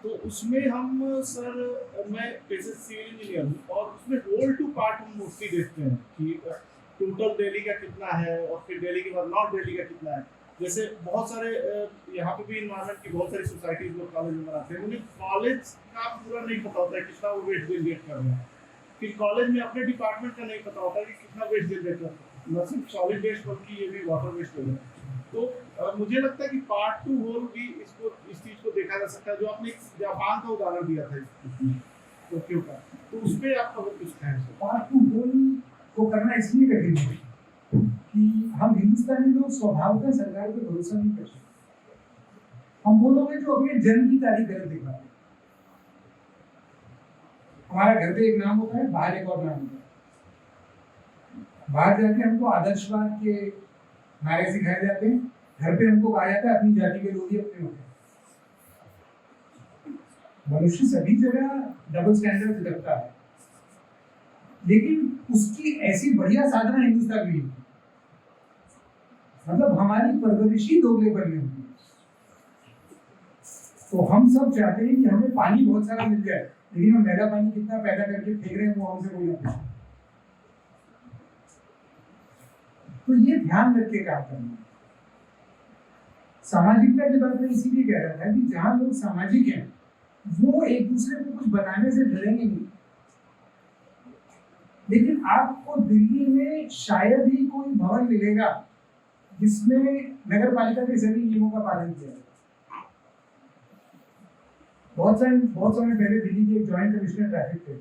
तो उसमें हम सर, मैं पेशे सिविल इंजीनियर हूँ, और उसमें होल टू पार्ट हम मोस्टली देखते हैं कि टोटल डेली का कितना है, और फिर डेली के बाद नॉट डेली का कितना है। जैसे बहुत सारे यहाँ पे भी इन्वायरमेंट की बहुत सारी सोसाइटीज लोग कॉलेज में बनाते हैं, उन्हें कॉलेज का पूरा नहीं पता होता है कितना वो वेस्ट जनरेट कर रहे हैं। फिर कॉलेज में अपने डिपार्टमेंट का नहीं पता होता है कि कितना वेस्ट जनरेट कर रहे हैं, न सिर्फ सॉलिड वेस्ट बल्कि ये भी वाटर वेस्ट हो रहा है। तो मुझे लगता है कि पार्ट टू होल भी इस चीज को देखा जा सकता है, जो आपने जापान का उदाहरण दिया था टोक्यो का, तो उस पर आपका वो कुछ है? पार्ट टू होल को करना इसलिए कठिन है कि हम हिंदुस्तानी लोग स्वभाव का सरकार पे भरोसा नहीं कर सकते। हम वो लोग हैं जो अपने जन्म की तारीख गलत दिखाते हैं। हमारा घर पे एक नाम होता है, बाहर एक और नाम होता है। बाहर जाके हमको आदर्शवाद के नारे सिखाए जाते हैं, घर पे हमको कहा जाता है अपनी जाति के लोग ही अपने होते हैं। मनुष्य सभी जगह डबल स्टैंडर्ड रखता है, लेकिन उसकी ऐसी बढ़िया साधना हिंदुस्तान में है। मतलब हमारी परवरिश ही दोगले बनी हुई है। तो हम सब चाहते हैं कि हमें पानी बहुत सारा मिल जाए, लेकिन हम मैला पानी कितना पैदा करके फेंक रहे हैं वो हमसे कोई नहीं पूछता। तो ये ध्यान रख के काम करना है। सामाजिकता की बात मैं इसीलिए कह रहा था कि जहां लोग सामाजिक हैं वो एक दूसरे को कुछ बताने से डरेंगे नहीं। लेकिन आपको दिल्ली में शायद ही कोई भवन मिलेगा जिसमें नगर पालिका के सभी नियमों का पालन किया जाए। बहुत समय पहले दिल्ली के एक जॉइंट कमिश्नर ट्रैफिक थे,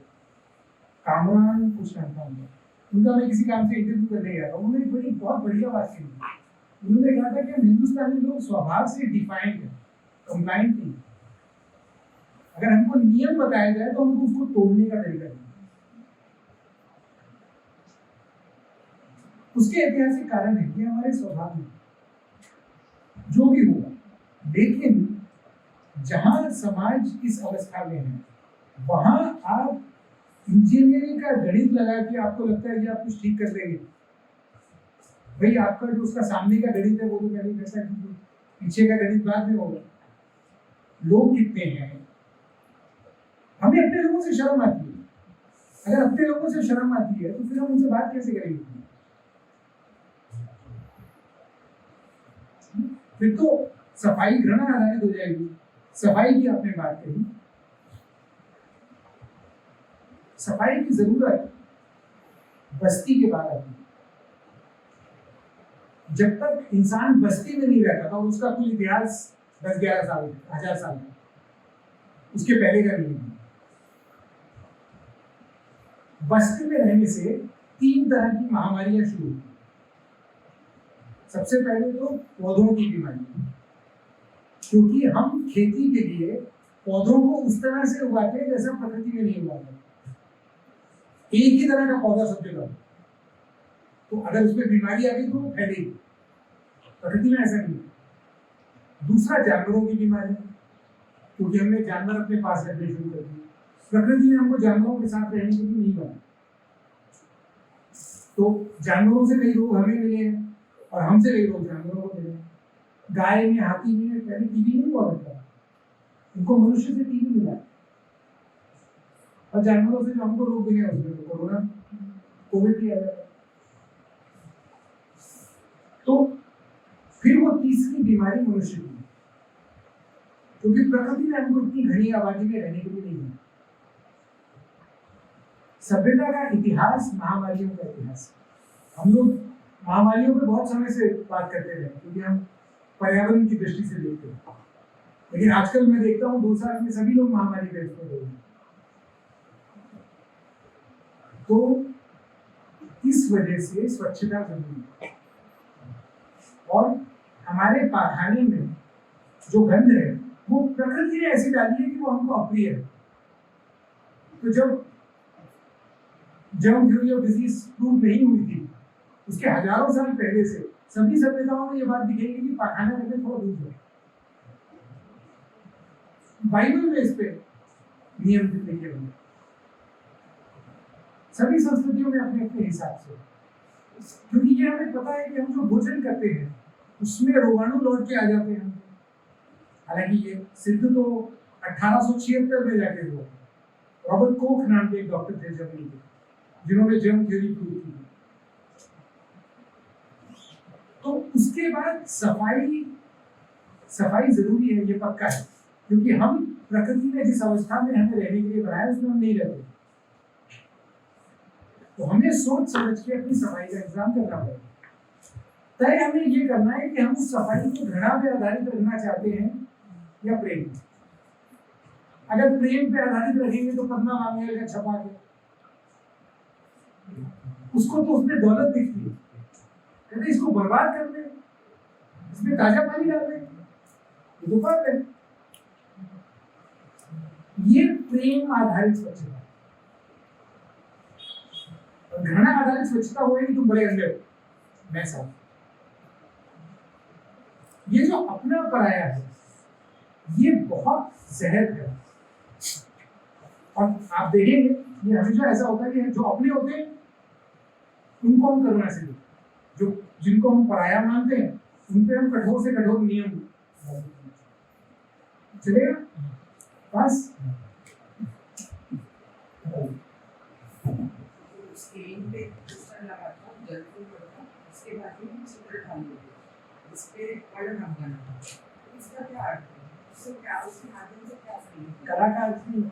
कामरान कुछ नाम था उनका, मैं किसी काम से इंटरव्यू करने गया था। उन्होंने बड़ी बहुत बढ़िया बात की। उन्होंने कहा था कि हम हिंदुस्तानी लोग स्वभाव से डिफाइंड हैं, कंप्लाइंट नहीं। अगर हमको नियम बताया जाए तो हमको उसको तोड़ने का तरीका नहीं। उसके ऐतिहासिक कारण है, ये हमारे स्वभाव में जो भी होगा। लेकिन जहां समाज इस अवस्था में है, वहां आप इंजीनियरिंग का गणित लगा के आपको लगता है कि आप कुछ ठीक कर देंगे। भाई आपका जो उसका सामने का गणित है वो तो पहले कैसा कीजिए, पीछे का गणित बाद में होगा। लोग कितने हैं, हमें अपने लोगों से शर्म आती है। अगर अपने लोगों से शर्म आती है तो फिर हम उनसे बात कैसे करेंगे? फिर तो सफाई घृणा आधारित हो जाएगी। सफाई की आपने बात कही, सफाई की जरूरत बस्ती के बाद आती है। जब तक इंसान बस्ती में नहीं रहता था, और उसका कुल इतिहास 10-11 साल 1000 साल का, उसके पहले का नहीं है। बस्ती में रहने से 3 तरह की महामारियां शुरू हुई। सबसे पहले तो पौधों की बीमारी, क्योंकि हम खेती के लिए पौधों को उस तरह से उगाते हैं जैसा प्रकृति में नहीं उगाते। एक ही तरह का पौधा सब जगह, तो अगर उसमें बीमारी आ गई तो फैलेगी। प्रकृति में ऐसा नहीं है। दूसरा जानवरों की बीमारी, क्योंकि हमने जानवर अपने पास रखने शुरू कर दिए। प्रकृति ने हमको जानवरों के साथ रहने के लिए नहीं बनाया, तो जानवरों से कई रोग हमें मिले हैं और हमसे कई रोग जानवरों को मिले हैं। गाय में, हाथी में पहले टीबी नहीं हुआ करता, उनको मनुष्य से टीबी मिला। और जानवरों से जो हमको रोग मिले उसमें तो कोरोना, कोविड भी आ जाता। तो फिर वो तीसरी बीमारी मनुष्य की, क्योंकि प्रकृति ने हमको इतनी घनी आबादी में रहने के लिए नहीं दिया। सभ्यता का इतिहास महामारियों का इतिहास। हम लोग महामारियों पे बहुत समय से बात करते रहे, क्योंकि हम पर्यावरण की दृष्टि से देखते हैं, लेकिन आजकल मैं देखता हूँ 2 साल में सभी लोग महामारी का इसमें हो रहे हैं। तो इस वजह से स्वच्छता जरूरी है। और हमारे पाखाने में जो गंध है वो प्रकृति ने ऐसी डाली है कि वो हमको अप्रिय है। तो जब germ theory of disease prove नहीं हुई थी, उसके हजारों साल पहले से सभी सभ्यताओं में ये बात दिखेगी कि पाखाना करके थोड़ा दूर जाए। बाइबल में इस पे नियम लिखे हुए, सभी संस्कृतियों में अपने अपने हिसाब से, क्योंकि ये हमें पता है कि हम जो भोजन करते हैं उसमें रोगाणु लौट के आ जाते हैं। हालांकि ये सिद्ध तो 1876 में जाके हुआ। रॉबर्ट कोख नाम के एक डॉक्टर थे जर्मनी के, जिन्होंने जर्म थ्योरी प्रूव की। तो उसके बाद सफाई जरूरी है, ये पक्का है, क्योंकि हम प्रकृति ने जिस अवस्था में हमें रहने के लिए बनाया उसमें हम नहीं रहते। तो हमें सोच समझ के अपनी सफाई का इंतजाम करना पड़ेगा। तय हमें ये करना है कि हम उस सफाई को घृणा पे आधारित रखना चाहते हैं या प्रेम। अगर प्रेम पे आधारित रखेंगे तो पद्मा मांगेल का छपा के, उसको तो उसमें दौलत दिखती है, कहते इसको बर्बाद कर दे, इसमें ताजा पानी डाल दे, ये तो कर दे। ये प्रेम आधारित स्वच्छता। घृणा आधारित स्वच्छता होगी तुम बड़े गंदे हो, मैं साफ। ये जो अपना पराया है ये बहुत जहर है। और आप देखेंगे ये हमेशा ऐसा होता है कि जो अपने होते हैं उनको हम करुणा से देते, जो जिनको हम पराया मानते हैं उन पे हम कठोर से कठोर नियम चलेगा बस। स्क्रीन पे पोस्टर लगा था, जल्दी पड़ता, उसके बाद में चित्र डालूंगी, इस पे कलर हम बनाना। इसका क्या अर्थ है? उससे क्या, उसके माध्यम से क्या सही है? कला का अर्थ नहीं।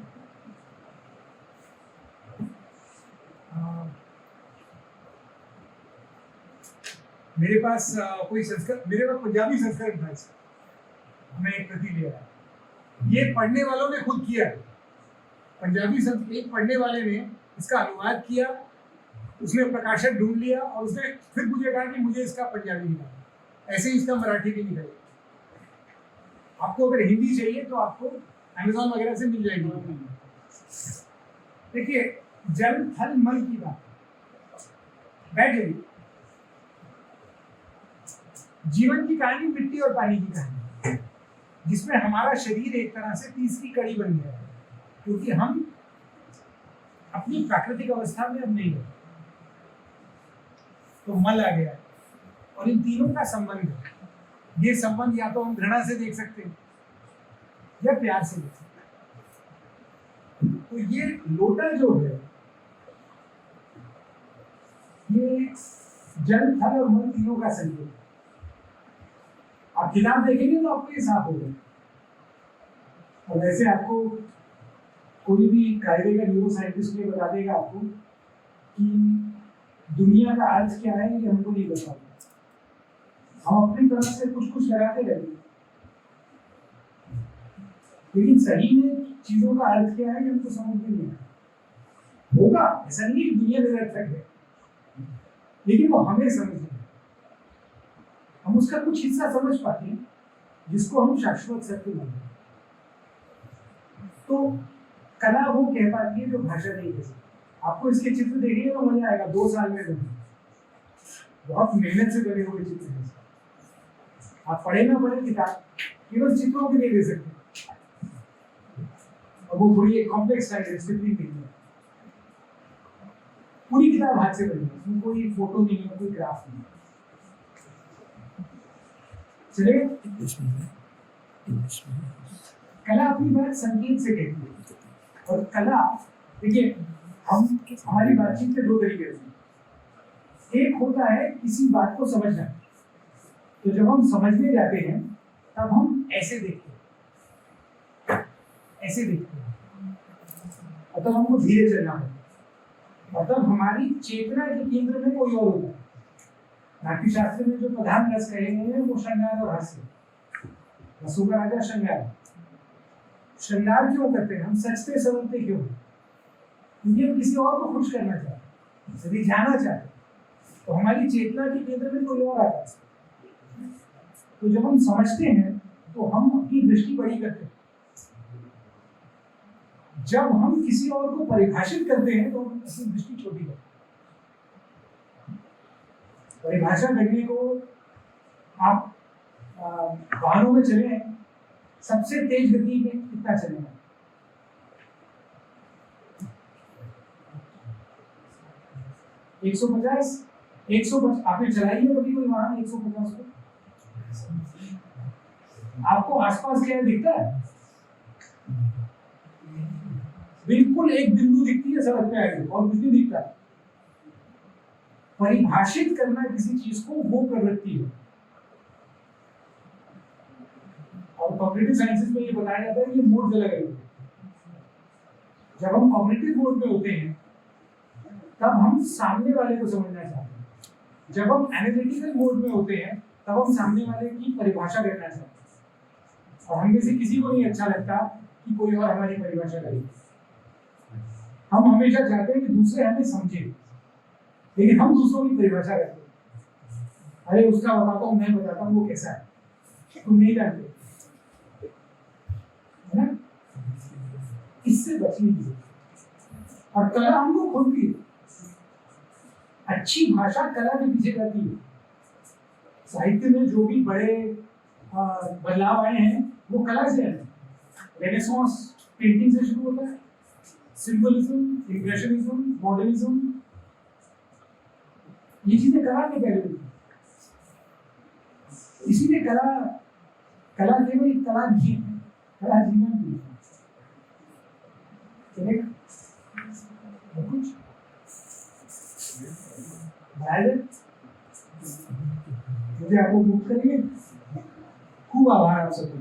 मेरे पास कोई संस्कृत, मेरे पास पंजाबी संस्कृत था, मैं एक प्रति ले आया। ये पढ़ने वालों ने खुद किया है। पंजाबी संस्कृत एक पढ़ने वाले ने इसका अनुवाद किया, उसने प्रकाशक ढूंढ लिया और उसने फिर मुझे कहा कि मुझे इसका पंजाबी निकालना। ऐसे ही इसका मराठी भी निकलेगा। आपको अगर हिंदी चाहिए तो आपको अमेज़न वगैरह से मिल जाएगी। देखिए, जल थल मल की बात बैठ गई। जीवन की कहानी मिट्टी और पानी की कहानी, जिसमें हमारा शरीर एक तरह से तीसरी कड़ी बन गया है, क्योंकि हम अपनी प्राकृतिक अवस्था में अब नहीं है। तो मल आ गया और इन तीनों का संबंध है। ये संबंध या तो हम घृणा से देख सकते हैं या प्यार से देख सकते हैं। तो ये लोटा जो है ये जल थल और मल तीनों का संयोग है। आप किताब देखेंगे तो आपको ये साफ हो जाएगा। और वैसे आपको कोई भी कायदे का न्यूरो साइंटिस्ट ने बता देगा आपको कि दुनिया का अर्थ क्या है, ये हमको नहीं बता। हम अपनी तरफ से कुछ लगाते रहते, लेकिन सही में चीजों का अर्थ क्या है ये हमको समझ में नहीं आता। होगा, ऐसा नहीं कि दुनिया निरर्थक है, लेकिन वो हमें समझ नहीं। हम उसका कुछ हिस्सा समझ पाते हैं जिसको हम शाश्वत सत्य मानते हैं। तो कला वो कह पाती है जो भाषा नहीं कह सकती। आपको इसके चित्र देखेंगे तो मजा आएगा। 2 साल में बने, बहुत मेहनत से बने हुए चित्र हैं। आप पढ़े ना पढ़े किताब, केवल चित्रों के लिए दे सकते हैं। और वो थोड़ी एक कॉम्प्लेक्स टाइप डिसिप्लिन नहीं है। पूरी किताब हाथ से बनी है, उसमें कोई फोटो नहीं है, कोई ग्राफ नहीं है। चलिए, कला अपनी बात संगीत से कहती है। और कला, देखिए, हम हमारी बातचीत के 2 तरीके से, एक होता है किसी बात को समझना, तो जब हम समझने जाते हैं तब हम ऐसे देखते हैं, ऐसे देखते हैं, और तब हमको धीरे चलना होता है, और तब हमारी चेतना के केंद्र में कोई और होता है। नाट्यशास्त्र में जो प्रधान रस कहे गए हैं वो श्रृंगार और हास्य, रसों का राजा श्रृंगार। श्रृंगार क्यों करते हैं हम? सचते संवरते क्यों? क्योंकि हम किसी और को खुश करना चाहते हैं, यदि जाना चाहते हैं, तो हमारी चेतना के केंद्र में कोई और आता है। तो जब हम समझते हैं तो हम अपनी दृष्टि बड़ी करते हैं। जब हम किसी और को परिभाषित करते हैं तो हम अपनी दृष्टि छोटी करते हैं। परिभाषा करने को आप वाहनों में चले हैं, सबसे तेज गति में कितना चलेगा? 150। 150 आपने चलाई है कभी कोई वाहन 150 को? आपको आसपास क्या दिखता है? बिल्कुल एक बिंदु दिखती है सड़क पे आगे, और कुछ नहीं दिखता। परिभाषित करना किसी चीज को वो प्रवृत्ति है। और कॉग्निटिव साइंसेस में ये बताया जाता है कि मोड अलग अलग। जब हम कॉग्निटिव मोड में होते हैं तब हम सामने वाले को समझना चाहते हैं। जब हम एनालिटिकल मोड में होते हैं तब हम सामने वाले की परिभाषा करना चाहते हैं। और हम में से किसी को नहीं अच्छा लगता कि कोई और हमारी परिभाषा करे। हम हमेशा चाहते हैं कि दूसरे हमें समझे, लेकिन हम दूसरों की परिभाषा करते हैं। अरे उसका बताता हूँ, मैं बताता हूँ वो कैसा है, तुम नहीं जानते, है ना? इससे बचने की जरूरत। और कला हमको खुलती है। अच्छी भाषा कला के पीछे जाती है। साहित्य में जो भी बड़े बदलाव आए हैं वो कला से आए। रेनेसांस पेंटिंग से शुरू होता है, सिंबलिज्म, इम्प्रेशनिज्म, मॉडर्निज्म, ये चीजें कला के पहले होती है। इसीलिए कला केवल एक कला नहीं है, कला जीवन भी है। चलेगा कुछ मुझे आपको बुक करेंगे। खूब आभार आप सबका।